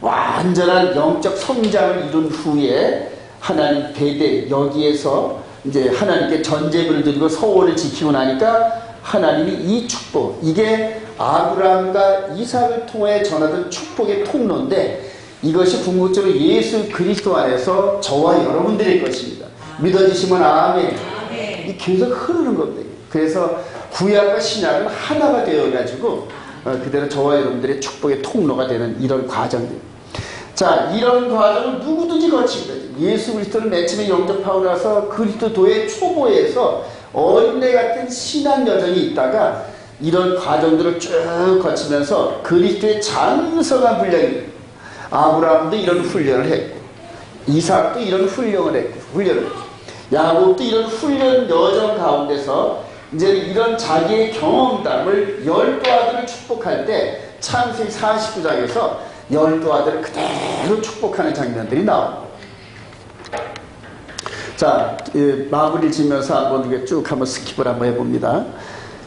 S1: 완전한 영적 성장을 이룬 후에 하나님 베델 여기에서 이제 하나님께 전제물을 드리고 소원을 지키고 나니까 하나님이 이 축복, 이게 아브라함과 이삭을 통해 전하던 축복의 통로인데 이것이 궁극적으로 예수 그리스도 안에서 저와 여러분들의 것입니다. 믿어지시면 아멘. 이 계속 흐르는 겁니다. 그래서 구약과 신약은 하나가 되어가지고 그대로 저와 여러분들의 축복의 통로가 되는 이런 과정들. 자, 이런 과정을 누구든지 거칩니다. 예수 그리스도를 맨 처음에 영접하고 나서 그리스도의 초보에서 어린애 같은 신앙 여정이 있다가 이런 과정들을 쭉 거치면서 그리스도의 장성한 분량이 아브라함도 이런 훈련을 했고 이삭도 이런 훈련을 했고 야곱도 이런 훈련 여정 가운데서 이제 이런 자기의 경험담을 12아들을 축복할 때 창세기 49장에서 12아들을 그대로 축복하는 장면들이 나옵니다. 자, 마무리를 지면서 한번 쭉 한번 스킵을 한번 해봅니다.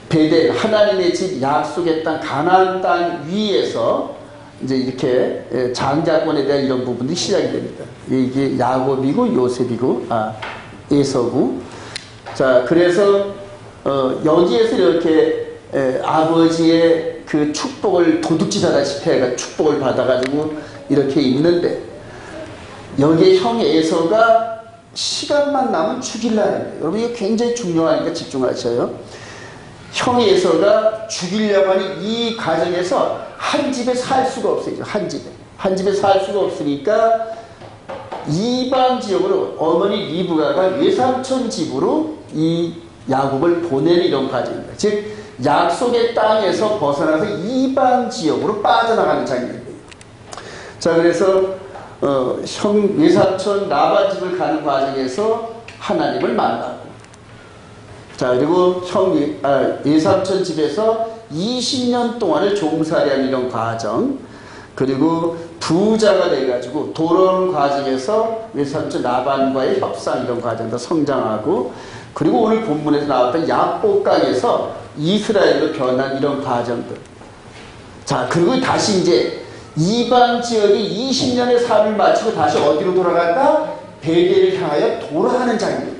S1: 베델 하나님의 집 약속의 땅 가나안 땅 위에서 이제 이렇게 장자권에 대한 이런 부분들이 시작이 됩니다. 이게 야곱이고 요셉이고 에서고. 자, 그래서 여기에서 이렇게 아버지의 그 축복을 도둑질하다시피 해가 축복을 받아가지고 이렇게 있는데 여기에 형 에서가 시간만 나면 죽일라 합니다. 여러분 이거 굉장히 중요하니까 집중하셔요. 형 에서가 죽이려고 하는 이 과정에서 한 집에 살 수가 없어요. 한 집에 살 수가 없으니까 이방 지역으로 어머니 리브가가 외삼촌 집으로 이 야곱을 보내는 이런 과정입니다. 즉 약속의 땅에서 벗어나서 이방 지역으로 빠져나가는 장면입니다. 자, 그래서 형 외삼촌 라반 집을 가는 과정에서 하나님을 만나고, 자, 그리고 외삼촌 집에서 20년 동안을 종살이하는 이런 과정, 그리고 부자가 돼가지고 돌아오는 과정에서 외삼촌 라반과의 협상 이런 과정도 성장하고, 그리고 오늘 본문에서 나왔던 야복강에서 이스라엘로 변한 이런 과정들. 자, 그리고 다시 이제 이방 지역이 20년의 삶을 마치고 다시 어디로 돌아간다? 베델을 향하여 돌아가는 장면.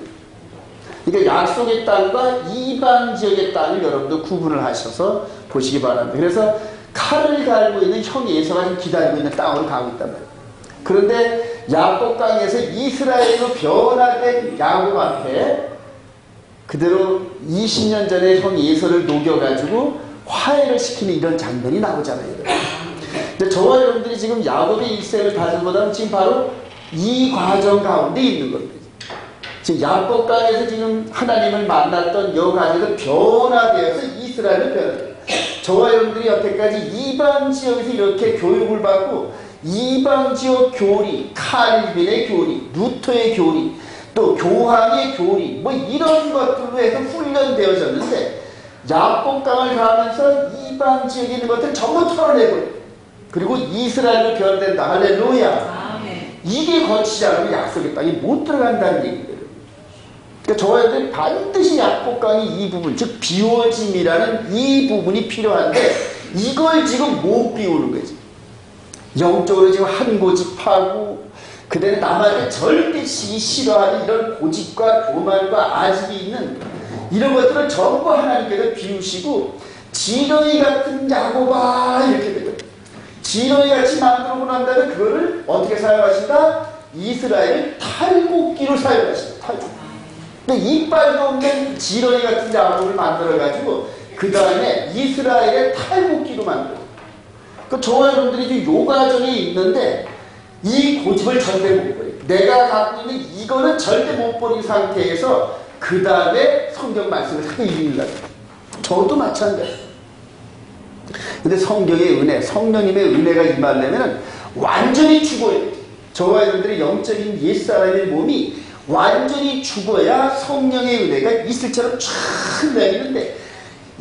S1: 그러니까 약속의 땅과 이방 지역의 땅을 여러분도 구분을 하셔서 보시기 바랍니다. 그래서 칼을 갈고 있는 형 에서가 기다리고 있는 땅으로 가고 있단 말이에요. 그런데 야복강에서 이스라엘로 변화된 야곱 앞에 그대로 20년 전에 형 에서를 녹여가지고 화해를 시키는 이런 장면이 나오잖아요. 근데 저와 여러분들이 지금 야곱의 일생을 가진보다는 지금 바로 이 과정 가운데 있는 겁니다. 지금 야복강에서 지금 하나님을 만났던 여 과정에서 변화되어서 이스라엘을 변화돼요. 저와 여러분들이 여태까지 이방 지역에서 이렇게 교육을 받고 이방 지역 교리, 칼빈의 교리, 루터의 교리, 또 교황의 교리, 뭐 이런 것들로 해서 훈련되어졌는데 야복강을 가면서 이방 지역에 있는 것들 전부 털어내고 그리고 이스라엘로 변된다. 할렐루야. 이게 거치지 않으면 약속의 땅에 못 들어간다는 얘기예요. 그러니까 저희들 반드시 야복강이 이 부분, 즉 비워짐이라는 이 부분이 필요한데 이걸 지금 못 비우는 거지. 영적으로 지금 한 고집하고 그대는 남한테 절대 시기 싫어하는 이런 고집과 교만과 아집이 있는 이런 것들을 전부 하나님께서 비우시고 지렁이 같은 야곱아 이렇게 되거든요. 지렁이 같이 만들어고 난 다음에 그거를 어떻게 사용하신다? 이스라엘 탈곡기로 사용하신다. 탈곡기. 근데 이빨도 없는 지렁이 같은 야곱을 만들어가지고 그 다음에 이스라엘의 탈곡기로 만들어요. 그 저와 여러분들이 지금 요 과정에 있는데 이 고집을 절대 못 버려요. 내가 갖고 있는 이거는 절대 못 버린 상태에서 그 다음에 성경 말씀을 자꾸 읽으려고. 저도 마찬가지예요. 근데 성경의 은혜, 성령님의 은혜가 임하려면 완전히 죽어야 돼요. 저와 여러분들의 영적인 옛사람의 몸이 완전히 죽어야 성령의 은혜가 이슬처럼 쫙 내리는데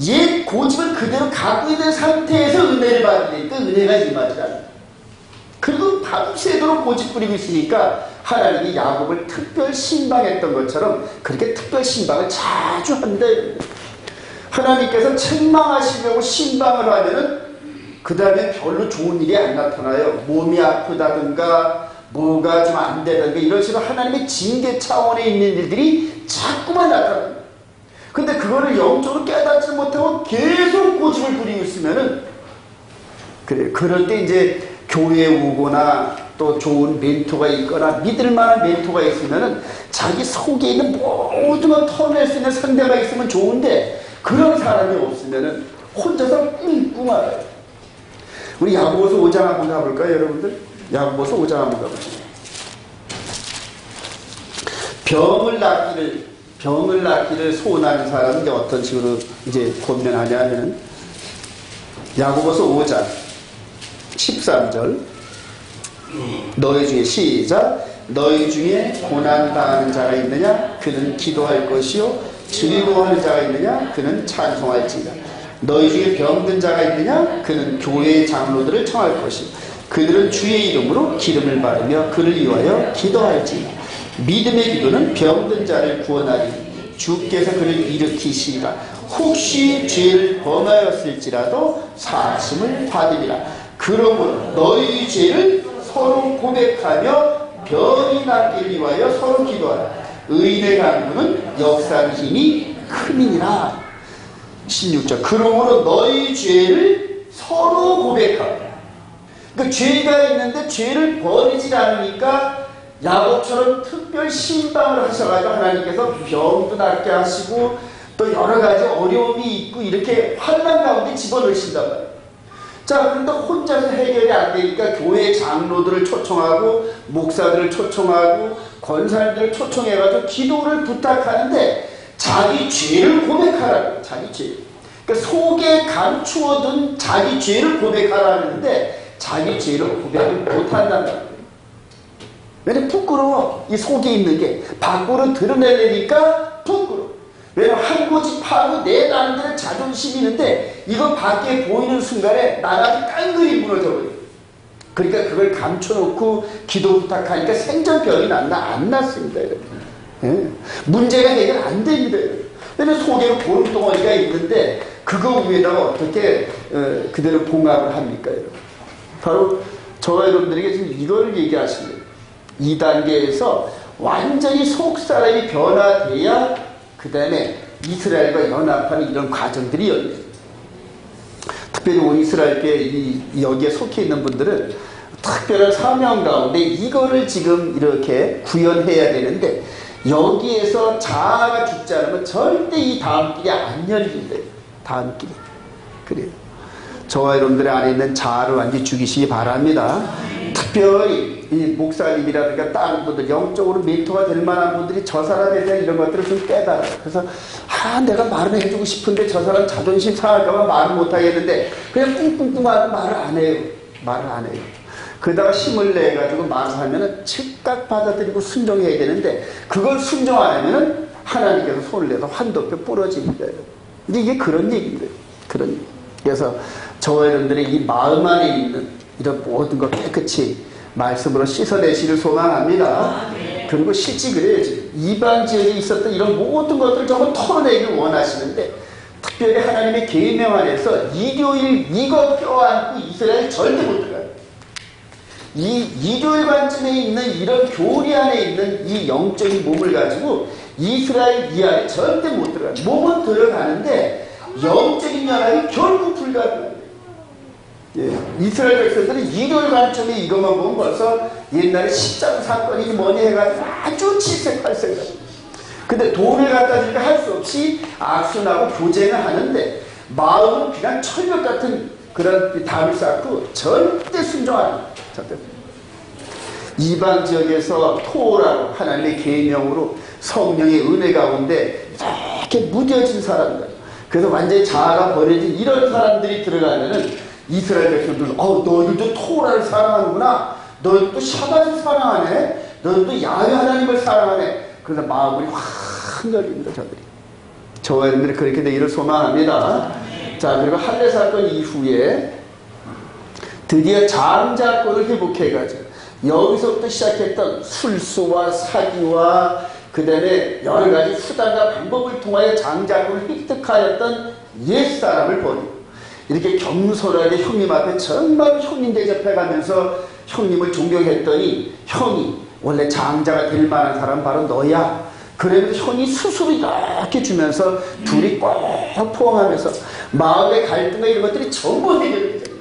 S1: 옛 고집을 그대로 갖고 있는 상태에서 은혜를 받으니까 은혜가 임하지 않아요. 그리고 밤새도록 고집 부리고 있으니까 하나님이 야곱을 특별 신방했던 것처럼 그렇게 특별 신방을 자주 한다. 하나님께서 책망하시려고 신방을 하면은 그 다음에 별로 좋은 일이 안 나타나요. 몸이 아프다든가 뭐가 좀 안 되든가 이런 식으로 하나님의 징계 차원에 있는 일들이 자꾸만 나타납니다. 근데 그거를 영적으로 깨닫지 못하고 계속 고집을 부리고 있으면은 그래 그럴 때 이제 교회에 오거나 또 좋은 멘토가 있거나 믿을 만한 멘토가 있으면은 자기 속에 있는 모든 걸 털어낼 수 있는 상대가 있으면 좋은데 그런 사람이 없으면은 혼자서 꿍꿍 알아요. 우리 야고보서 5장 한번 가볼까요, 여러분들? 야고보서 5장 한번 가보시죠. 병을 낫기를 소원하는 사람은 이제 어떤 식으로 이제 권면하냐면은 야고보서 5장 13절 너희 중에 시작 너희 중에 고난당하는 자가 있느냐 그는 기도할 것이요 즐거워하는 자가 있느냐 그는 찬송할지니라 너희 중에 병든 자가 있느냐 그는 교회의 장로들을 청할 것이요 그들은 주의 이름으로 기름을 바르며 그를 위하여 기도할지니라 믿음의 기도는 병든 자를 구원하리니 주께서 그를 일으키시리라 혹시 죄를 범하였을지라도 사하심을 받으리라 그러므로 너희 죄를 서로 고백하며 병이 낫기를 위하여 서로 기도하라 의인의 간구는 역사하는 힘이 큼이니라 16절 그러므로 너희 죄를 서로 고백하라 그러니까 죄가 있는데 죄를 버리지 않으니까 야곱처럼 특별 신방을 하셔가지고 하나님께서 병도 낫게 하시고 또 여러 가지 어려움이 있고 이렇게 환난 가운데 집어넣으신단 말이에요. 자, 그런데 혼자서 해결이 안 되니까 교회 장로들을 초청하고 목사들을 초청하고 권사님들을 초청해가지고 기도를 부탁하는데 자기 죄를 고백하라고 자기 죄. 그러니까 속에 감추어둔 자기 죄를 고백하라는데 자기 죄를 고백을 못한다는 거예요. 왜냐면 부끄러워. 이 속에 있는 게 밖으로 드러내려니까 부끄러워. 왜냐면 한 고집하고 내 나름대로 자존심이 있는데 이거 밖에 보이는 순간에 나라가 깡그리 무너져버려요. 그러니까 그걸 감춰놓고 기도 부탁하니까 생전병이 났나? 안 났습니다. 여러분. 예. 문제가 해결 안 됩니다. 여러분. 왜냐면 속에 보름덩어리가 있는데 그거 위에다가 어떻게 그대로 봉합을 합니까? 여러분. 바로 저와 여러분들에게 지금 이걸 얘기하시는 거예요. 2단계에서 완전히 속사람이 변화돼야 그 다음에 이스라엘과 연합하는 이런 과정들이 열려요. 특별히 온 이스라엘께 여기에 속해 있는 분들은 특별한 사명 가운데 이거를 지금 이렇게 구현해야 되는데 여기에서 자아가 죽지 않으면 절대 이 다음 길이 안 열린대요. 다음 길이. 그래요. 저와 여러분들의 안에 있는 자아를 완전히 죽이시기 바랍니다. 특별히 이 목사님이라든가 다른 분들 영적으로 멘토가 될 만한 분들이 저 사람에 대한 이런 것들을 좀 깨달아요. 그래서 내가 말을 해주고 싶은데 저 사람 자존심 상할까봐 말을 못하겠는데 그냥 꿍꿍꿍하고 말을 안 해요. 말을 안 해요. 그러다가 힘을 내가지고 말을 하면은 즉각 받아들이고 순종해야 되는데 그걸 순종 안 하면은 하나님께서 손을 내서 환도표 부러집니다. 근데 이게 그런 얘기인 거예요. 그런 얘기. 그래서 저와 여러분들의 이 마음 안에 있는 이런 모든 것 깨끗이 말씀으로 씻어내시를 소망합니다. 그리고 실제 그래야지. 이방 지역에 있었던 이런 모든 것들을 전부 털어내기를 원하시는데, 특별히 하나님의 계명 안에서 일요일 이거 껴안고 이스라엘 절대 못 들어가요. 이 일요일 관점에 있는 이런 교리 안에 있는 이 영적인 몸을 가지고 이스라엘 이 안에 절대 못 들어가요. 몸은 들어가는데 영적인 연합이 결국 불가능해요. 예. 이스라엘 백성들은 일요일 관점에 이것만 보면 벌써 옛날에 십자가 사건이 뭐니 해가지고 아주 칠색팔색합니다. 근데 돈을 갖다 주니까 할 수 없이 악순하고 교쟁을 하는데, 마음은 그냥 철벽 같은 그런 담을 쌓고 절대 순종하는 거예요. 절대. 이방 지역에서 토라로 하나님의 계명으로 성령의 은혜 가운데 이렇게 무뎌진 사람들, 그래서 완전히 자아가 버려진 이런 사람들이 들어가면은 이스라엘 백성들, 너희들도 토라를 사랑하는구나, 너희들도 샤밧을 사랑하네, 너희들도 야훼 하나님을 사랑하네. 그래서 마음이 확 열립니다. 저와 여러분들이 그렇게 되기를 소망합니다. 자, 그리고 할례 사건 이후에 드디어 장자권을 회복해가지고 여기서부터 시작했던 술수와 사기와 그 다음에 여러 가지 수단과 방법을 통하여 장자권을 획득하였던 옛사람을 버리고 이렇게 겸손하게 형님 앞에 정말 형님 대접해가면서 형님을 존경했더니, 형이 원래 장자가 될 만한 사람 바로 너야. 그러면서 형이 스스로 이렇게 주면서 둘이 꼭 포옹하면서 마음의 갈등과 이런 것들이 전부 해결되죠.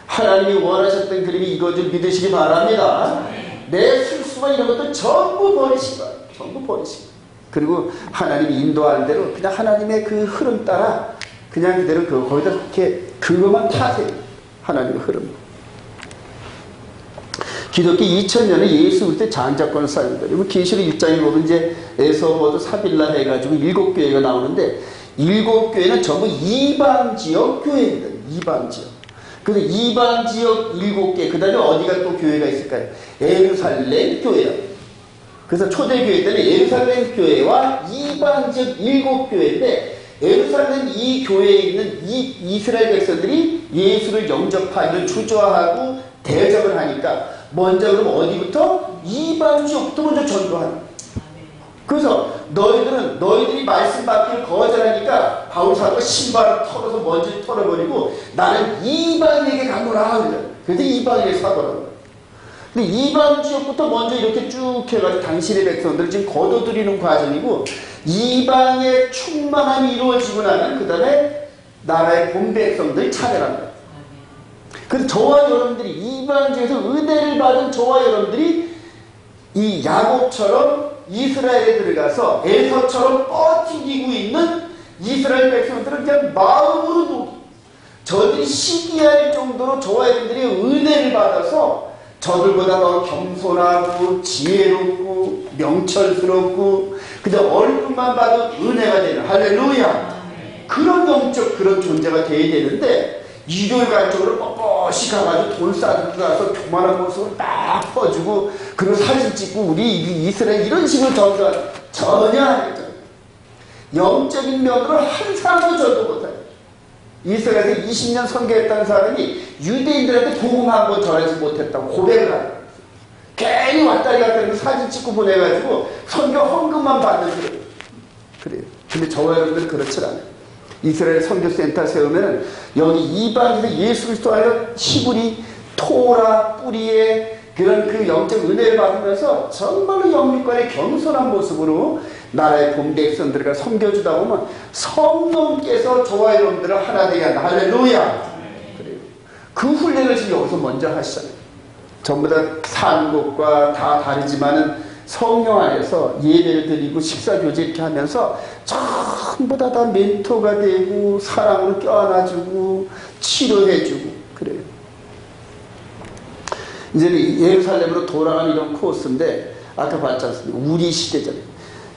S1: 하나님이 원하셨던 그림이 이것을 믿으시기 바랍니다. 내 술수와 이런 것들 전부 버리시고, 전부 버리시고, 그리고 하나님이 인도하는 대로 그냥 하나님의 그 흐름 따라 그냥 그대로 거기다 이렇게 그것만 타세요. 하나님의 흐름. 기독교 2000년에 예수 그리스도의 장자권을 쌓는다. 그리고 계시록 1장에 보면 이제 에서버드 사빌라 해가지고 7교회가 나오는데, 7교회는 전부 이방 지역 교회입니다. 이방 지역. 그래서 이방 지역 7개, 그 다음에 어디가 또 교회가 있을까요? 예루살렘 교회요. 그래서 초대교회 때는 예루살렘 교회와 이방 지역 7교회인데, 예루살렘 이 교회에 있는 이 이스라엘 백성들이 예수를 영접하기를 주저하고 대적을 하니까, 먼저 그럼 어디부터? 이방 지역부터 먼저 전도하는. 그래서 너희들이 말씀 받기를 거절하니까 바울 사도가 신발을 털어서 먼지 털어버리고 나는 이방에게 가노라. 그래서 이방에게 사도라고. 근데 이방 지역부터 먼저 이렇게 쭉 해가지고 당신의 백성들을 지금 거둬들이는 과정이고, 이방의 충만함이 이루어지고 나면 그 다음에 나라의 본 백성들 차별합니다. 그래서 저와 여러분들이 이방 지역에서 은혜를 받은 저와 여러분들이 이 야곱처럼 이스라엘에 들어가서 에서처럼 버티고 있는 이스라엘 백성들은 그냥 마음으로도 저들이 시기할 정도로 저와 여러분들이 은혜를 받아서 저들보다 더 겸손하고 지혜롭고 명철스럽고 그저 얼굴만 봐도 은혜가 되는, 할렐루야, 그런 영적 그런 존재가 되어야 되는데, 일요일 관적으로 뻣뻣이 가가지고 돌 싸들고 가서 교만한 모습을 딱 퍼주고 그리고 사진 찍고 우리 이스라엘 이런 식으로 전혀 아니죠. 영적인 면으로 한 사람도 전도 못해요. 이스라엘에서 20년 선교했다는 사람이 유대인들한테 복음 한 번 전하지 못했다고 고백을 하는 거예요. 괜히 왔다리 갔다리 사진 찍고 보내가지고 선교 헌금만 받는 거예요. 그래요. 근데 저와 여러분들은 그렇지 않아요. 이스라엘 선교센터 세우면 여기 이방에서 예수 그리스도 안에서 히브리 토라 뿌리에 그런 그 영적 은혜를 받으면서 정말로 영육간의 겸손한 모습으로 나라의 본 백성들과 섬겨주다 보면 성령께서 저와 여러분들을 하나 되게 한다. 할렐루야. 그래요. 그 훈련을 지금 여기서 먼저 하시잖아요. 전부 다 사는 곳과 다 다르지만은 성령 안에서 예배를 드리고 식사교제 이렇게 하면서 전부 다 멘토가 되고 사랑으로 껴안아주고 치료해주고 그래요. 이제는 예루살렘으로 돌아가는 이런 코스인데, 아까 봤지 않습니까? 우리 시대잖아요.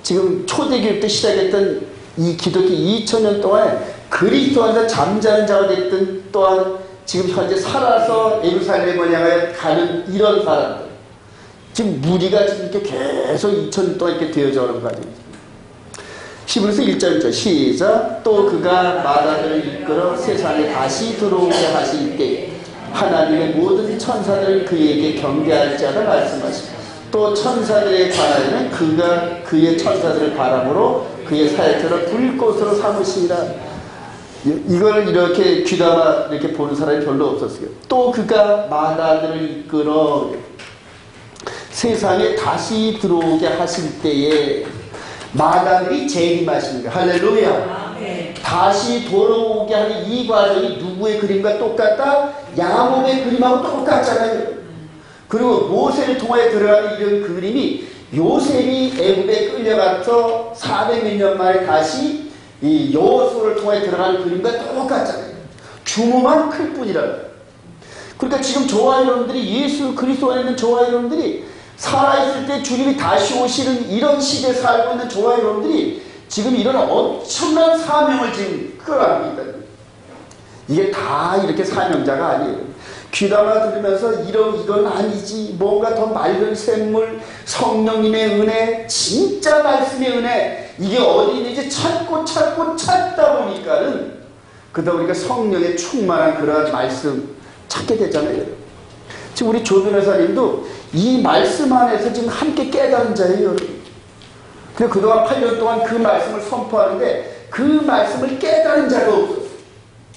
S1: 지금 초대교회 때 시작했던 이 기독교 2000년 동안에 그리스도 안에서 잠자는 자가 됐던, 또한 지금 현재 살아서 예루살렘을 향해 가는 이런 사람들, 지금 무리가 지금 이렇게 계속 2000년 동안 이렇게 되어져 오는 과정이죠. 히브리서 1장 시작. 또 그가 마다들을 이끌어 세상에 다시 들어오게 하실 때 하나님의 모든 천사들을 그에게 경배할 자라 말씀하십니다. 또 천사들에 관하여는 그가 그의 천사들을 바람으로 그의 사역처럼 불꽃으로 삼으시니라. 이걸 이렇게 귀담아 이렇게 보는 사람이 별로 없었어요. 또 그가 마다들을 이끌어 세상에 다시 들어오게 하실 때에 마다들이 재림하시는 거예요. 할렐루야. 다시 돌아오게 하는 이 과정이 누구의 그림과 똑같다? 야곱의 그림하고 똑같잖아요. 그리고 모세를 통하여 들어가는 이런 그림이 요셉이 애굽에 끌려가서 400몇 년 만에 다시 이 여호수아를 통해 들어가는 그림과 똑같잖아요. 규모만 클 뿐이라고. 그러니까 지금 저와 여러분들이 예수 그리스도 안에 있는 저와 여러분들이 살아있을 때 주님이 다시 오시는 이런 시대에 살고 있는 저와 여러분들이 지금 이런 엄청난 사명을 지금 끌어안고 있다. 이게 다 이렇게 사명자가 아니에요. 귀담아 들으면서 이건 아니지, 뭔가 더 맑은 샘물, 성령님의 은혜, 진짜 말씀의 은혜, 이게 어디 있는지 찾다 보니까는 그러다 보니까 성령의 충만한 그런 말씀 찾게 되잖아요. 지금 우리 조 변호사님도 이 말씀 안에서 지금 함께 깨달은 자예요, 여러분. 그래서 그동안 8년 동안 그 말씀을 선포하는데 그 말씀을 깨달은 자가 없었어요.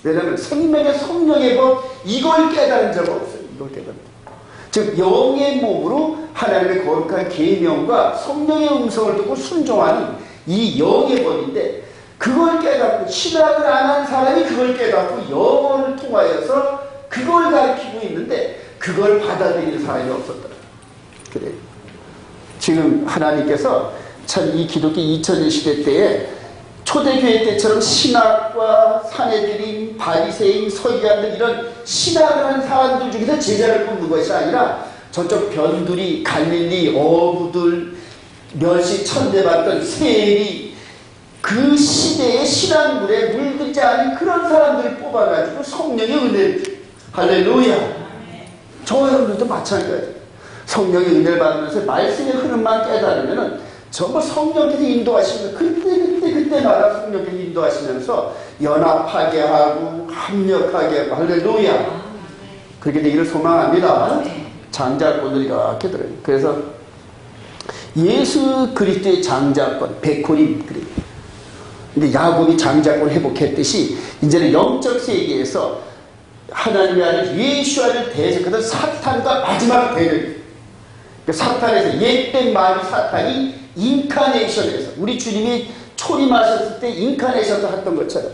S1: 왜냐하면 생명의 성령의 법, 이걸 깨달은 자가 없어요. 이걸 깨달은 자. 즉 영의 몸으로 하나님의 거룩한 계명과 성령의 음성을 듣고 순종하는 이 영의 법인데, 그걸 깨닫고 신학을 안 한 사람이 그걸 깨닫고 영어를 통하여서 그걸 가르치고 있는데 그걸 받아들이는 사람이 없었다. 그래요. 지금 하나님께서 참 이 기독교 2000년 시대 때에 초대교회 때처럼 신학과 사내들인 바리새인 서기관들 이런 신학을 한 사람들 중에서 제자를 뽑는 것이 아니라 저쪽 변두리 갈릴리 어부들 멸시 천대받던 세리 그 시대의 신학물에 물들지 않은 그런 사람들을 뽑아가지고 성령의 은혜를, 할렐루야. 저와 여러분들도 마찬가지예요. 성령의 은혜를 받으면서 말씀의 흐름만 깨달으면은 전부 성령께서 인도하시면서 그때마다 성령께서 인도하시면서 연합하게 하고 합력하게 하고, 할렐루야. 그렇게 되기를 소망합니다. 장자권을 이렇게 들어요. 그래서 예수 그리스도의 장자권, 백호림 그래요. 근데 야곱이 장자권을 회복했듯이 이제는 영적 세계에서 하나님의 아들 예수아를 대적하던 사탄과 마지막 대결이에요. 사탄에서 옛된 마귀 사탄이 인카네이션에서 우리 주님이 초림하셨을 때 인카네이션을 했던 것처럼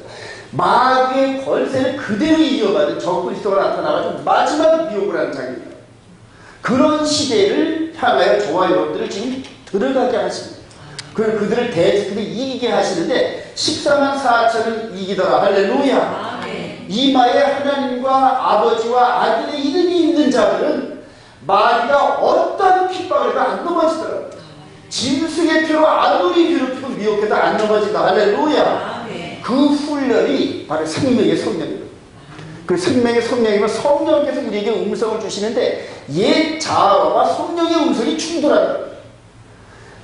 S1: 마귀의 권세를 그대로 이어받은 적그리스도가 나타나가지고 마지막 미혹을 하는 장면입니다. 그런 시대를 향하여 저와 여러분들을 지금 들어가게 하십니다. 그들을 대적으로 이기게 하시는데 14만 4천을 이기더라. 할렐루야. 이마에 하나님과 아버지와 아들의 이름이 있는 자들은 마귀가 어떤 핍박을 해도 안 넘어지더라고요. 짐승의 표로 아무리 괴롭히고 미혹해도 안 넘어진다. 할렐루야. 그 훈련이 바로 생명의 성령입니다. 그 생명의 성령이면 성령께서 우리에게 음성을 주시는데 옛 자아와 성령의 음성이 충돌한다.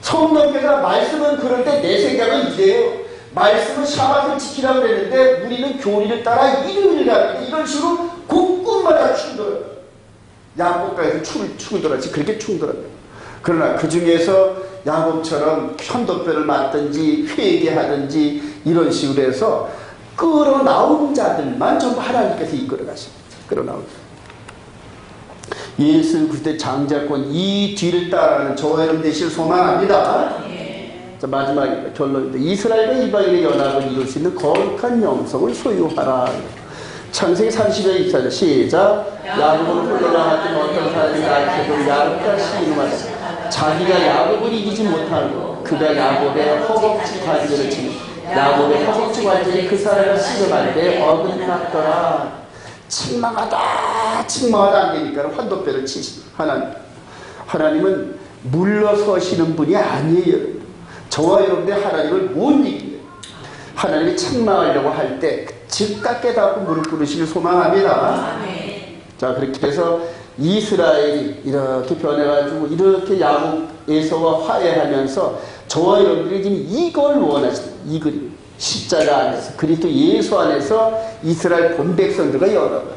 S1: 성령께서 말씀은 그런데 내 생각은 이래요. 말씀은 샤밧을 지키라고 그랬는데 우리는 교리를 따라 일요일을 가는데 이런 식으로 곳곳마다 충돌해요. 야곱과에서 충돌하지 그렇게 충돌합니다. 그러나 그 중에서 야곱처럼 현도뼈를 맞든지 회개하든지 이런 식으로 해서 끌어나온 자들만 전부 하나님께서 이끌어 가십니다. 끌어나온 예수 그리스도의 장자권 이 뒤를 따라가는 저와 여러분 되시길 소망합니다. 자, 마지막 결론입니다. 이스라엘과 이방인의 연합을 이룰 수 있는 거룩한 영성을 소유하라. 창세기 30장 24절 시작. 야곱을 홀로나갔던 어떤 사람이 나한테도 야곱과 씨름하다. 자기가 야곱을 이기지 못하고 그가 야곱의 허벅지 관절을 치니 야곱의 허벅지 관절이 그 사람을 씨름할 때 어긋났더라. 책망하다 안 되니까 환도뼈를 치십니다. 하나님은 물러서시는 분이 아니에요. 저와 여러분들 하나님을 못 이깁니다. 하나님이 책망하려고 할 때 즉각 깨닫고 무릎 꿇으시길 소망합니다. 자, 그렇게 해서 이스라엘이 이렇게 변해가지고 이렇게 야곱 에서와 화해하면서 저와 여러분들이 지금 이걸 원하시는 이 그림. 십자가 안에서 그리스도 예수 안에서 이스라엘 본 백성들과 연합을.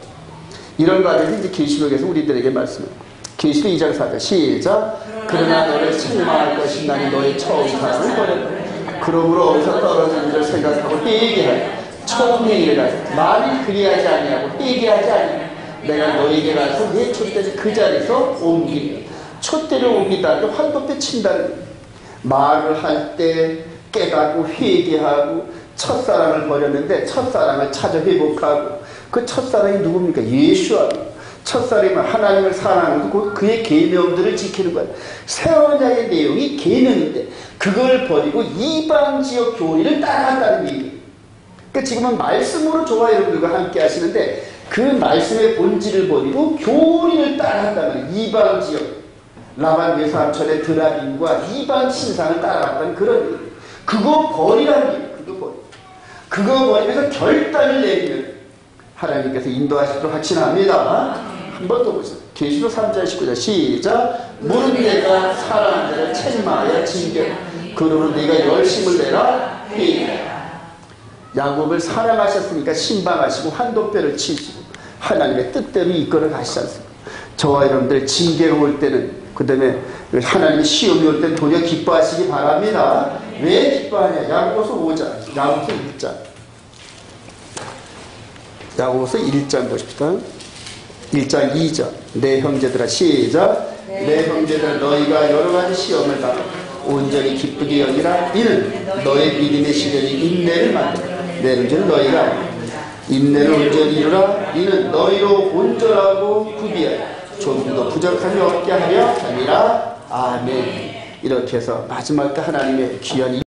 S1: 이런 과정에서 이제 계시록에서 우리들에게 말씀합니다. 계시록 2장 4절 시작. 그러나 너를 책망할 것이 나니 너의 처음 사랑을 버렸다. 그러므로 어디서 떨어진 일을 생각하고 회개하여 처음 행위를 가서 만일 그리하지 아니하고 회개하지 아니하고 내가 너에게 가서 내 촛대를 그 자리에서 옮기며 촛대를 옮기다는 게 환도뼈 친다는 거예요. 말을 할 때 깨닫고 회개하고 첫사랑을 버렸는데 첫사랑을 찾아 회복하고 그 첫사랑이 누굽니까? 예수입니다. 첫사랑은 하나님을 사랑하고 그의 계명들을 지키는 거예요. 새 언약의 내용이 계명인데 그걸 버리고 이방 지역 교리를 따라간다는 얘기예요. 그러니까 지금은 말씀으로 저와 여러분들과 함께 하시는데 그 말씀의 본질을 버리고 교리를 따라간다는 이방 지역 라반 외삼촌의 드라빔과 이방 신상을 따라갔다는 그런 얘기예요. 그거 버리라는 얘기예요. 그거 버리면서 결단을 내리면 하나님께서 인도하시도록 확신합니다. 한 번 더 보세요. 계시록 3장 19절 시작. 무릇 내가 사랑하는 자를 책망하여 징계 그러므로 네가 열심을 내라 회개하라. 야곱을 사랑하셨으니까 신방하시고 환도뼈를 치시고 하나님의 뜻대로 이끌어 가시지 않습니까? 저와 여러분들 징계가 올 때는 그 다음에 하나님의 시험이 올 때는 도리어 기뻐하시기 바랍니다. 왜 기뻐하냐? 야고보서 5장, 야고보서 1장. 야고보서 1장 보십시다. 1장 2절. 내 형제들아 시작. 내 형제들아 너희가 여러 가지 시험을 받아 온전히 기쁘게 여기라. 이는 너의 믿음의 시련이 인내를 만들어. 내 형제는 너희가 인내를 온전히 이루라. 이는 너희로 온전하고 구비하여 조금도 부족함이 없게 하려 함이라. 아멘. 이렇게 해서 마지막 때 하나님의 귀한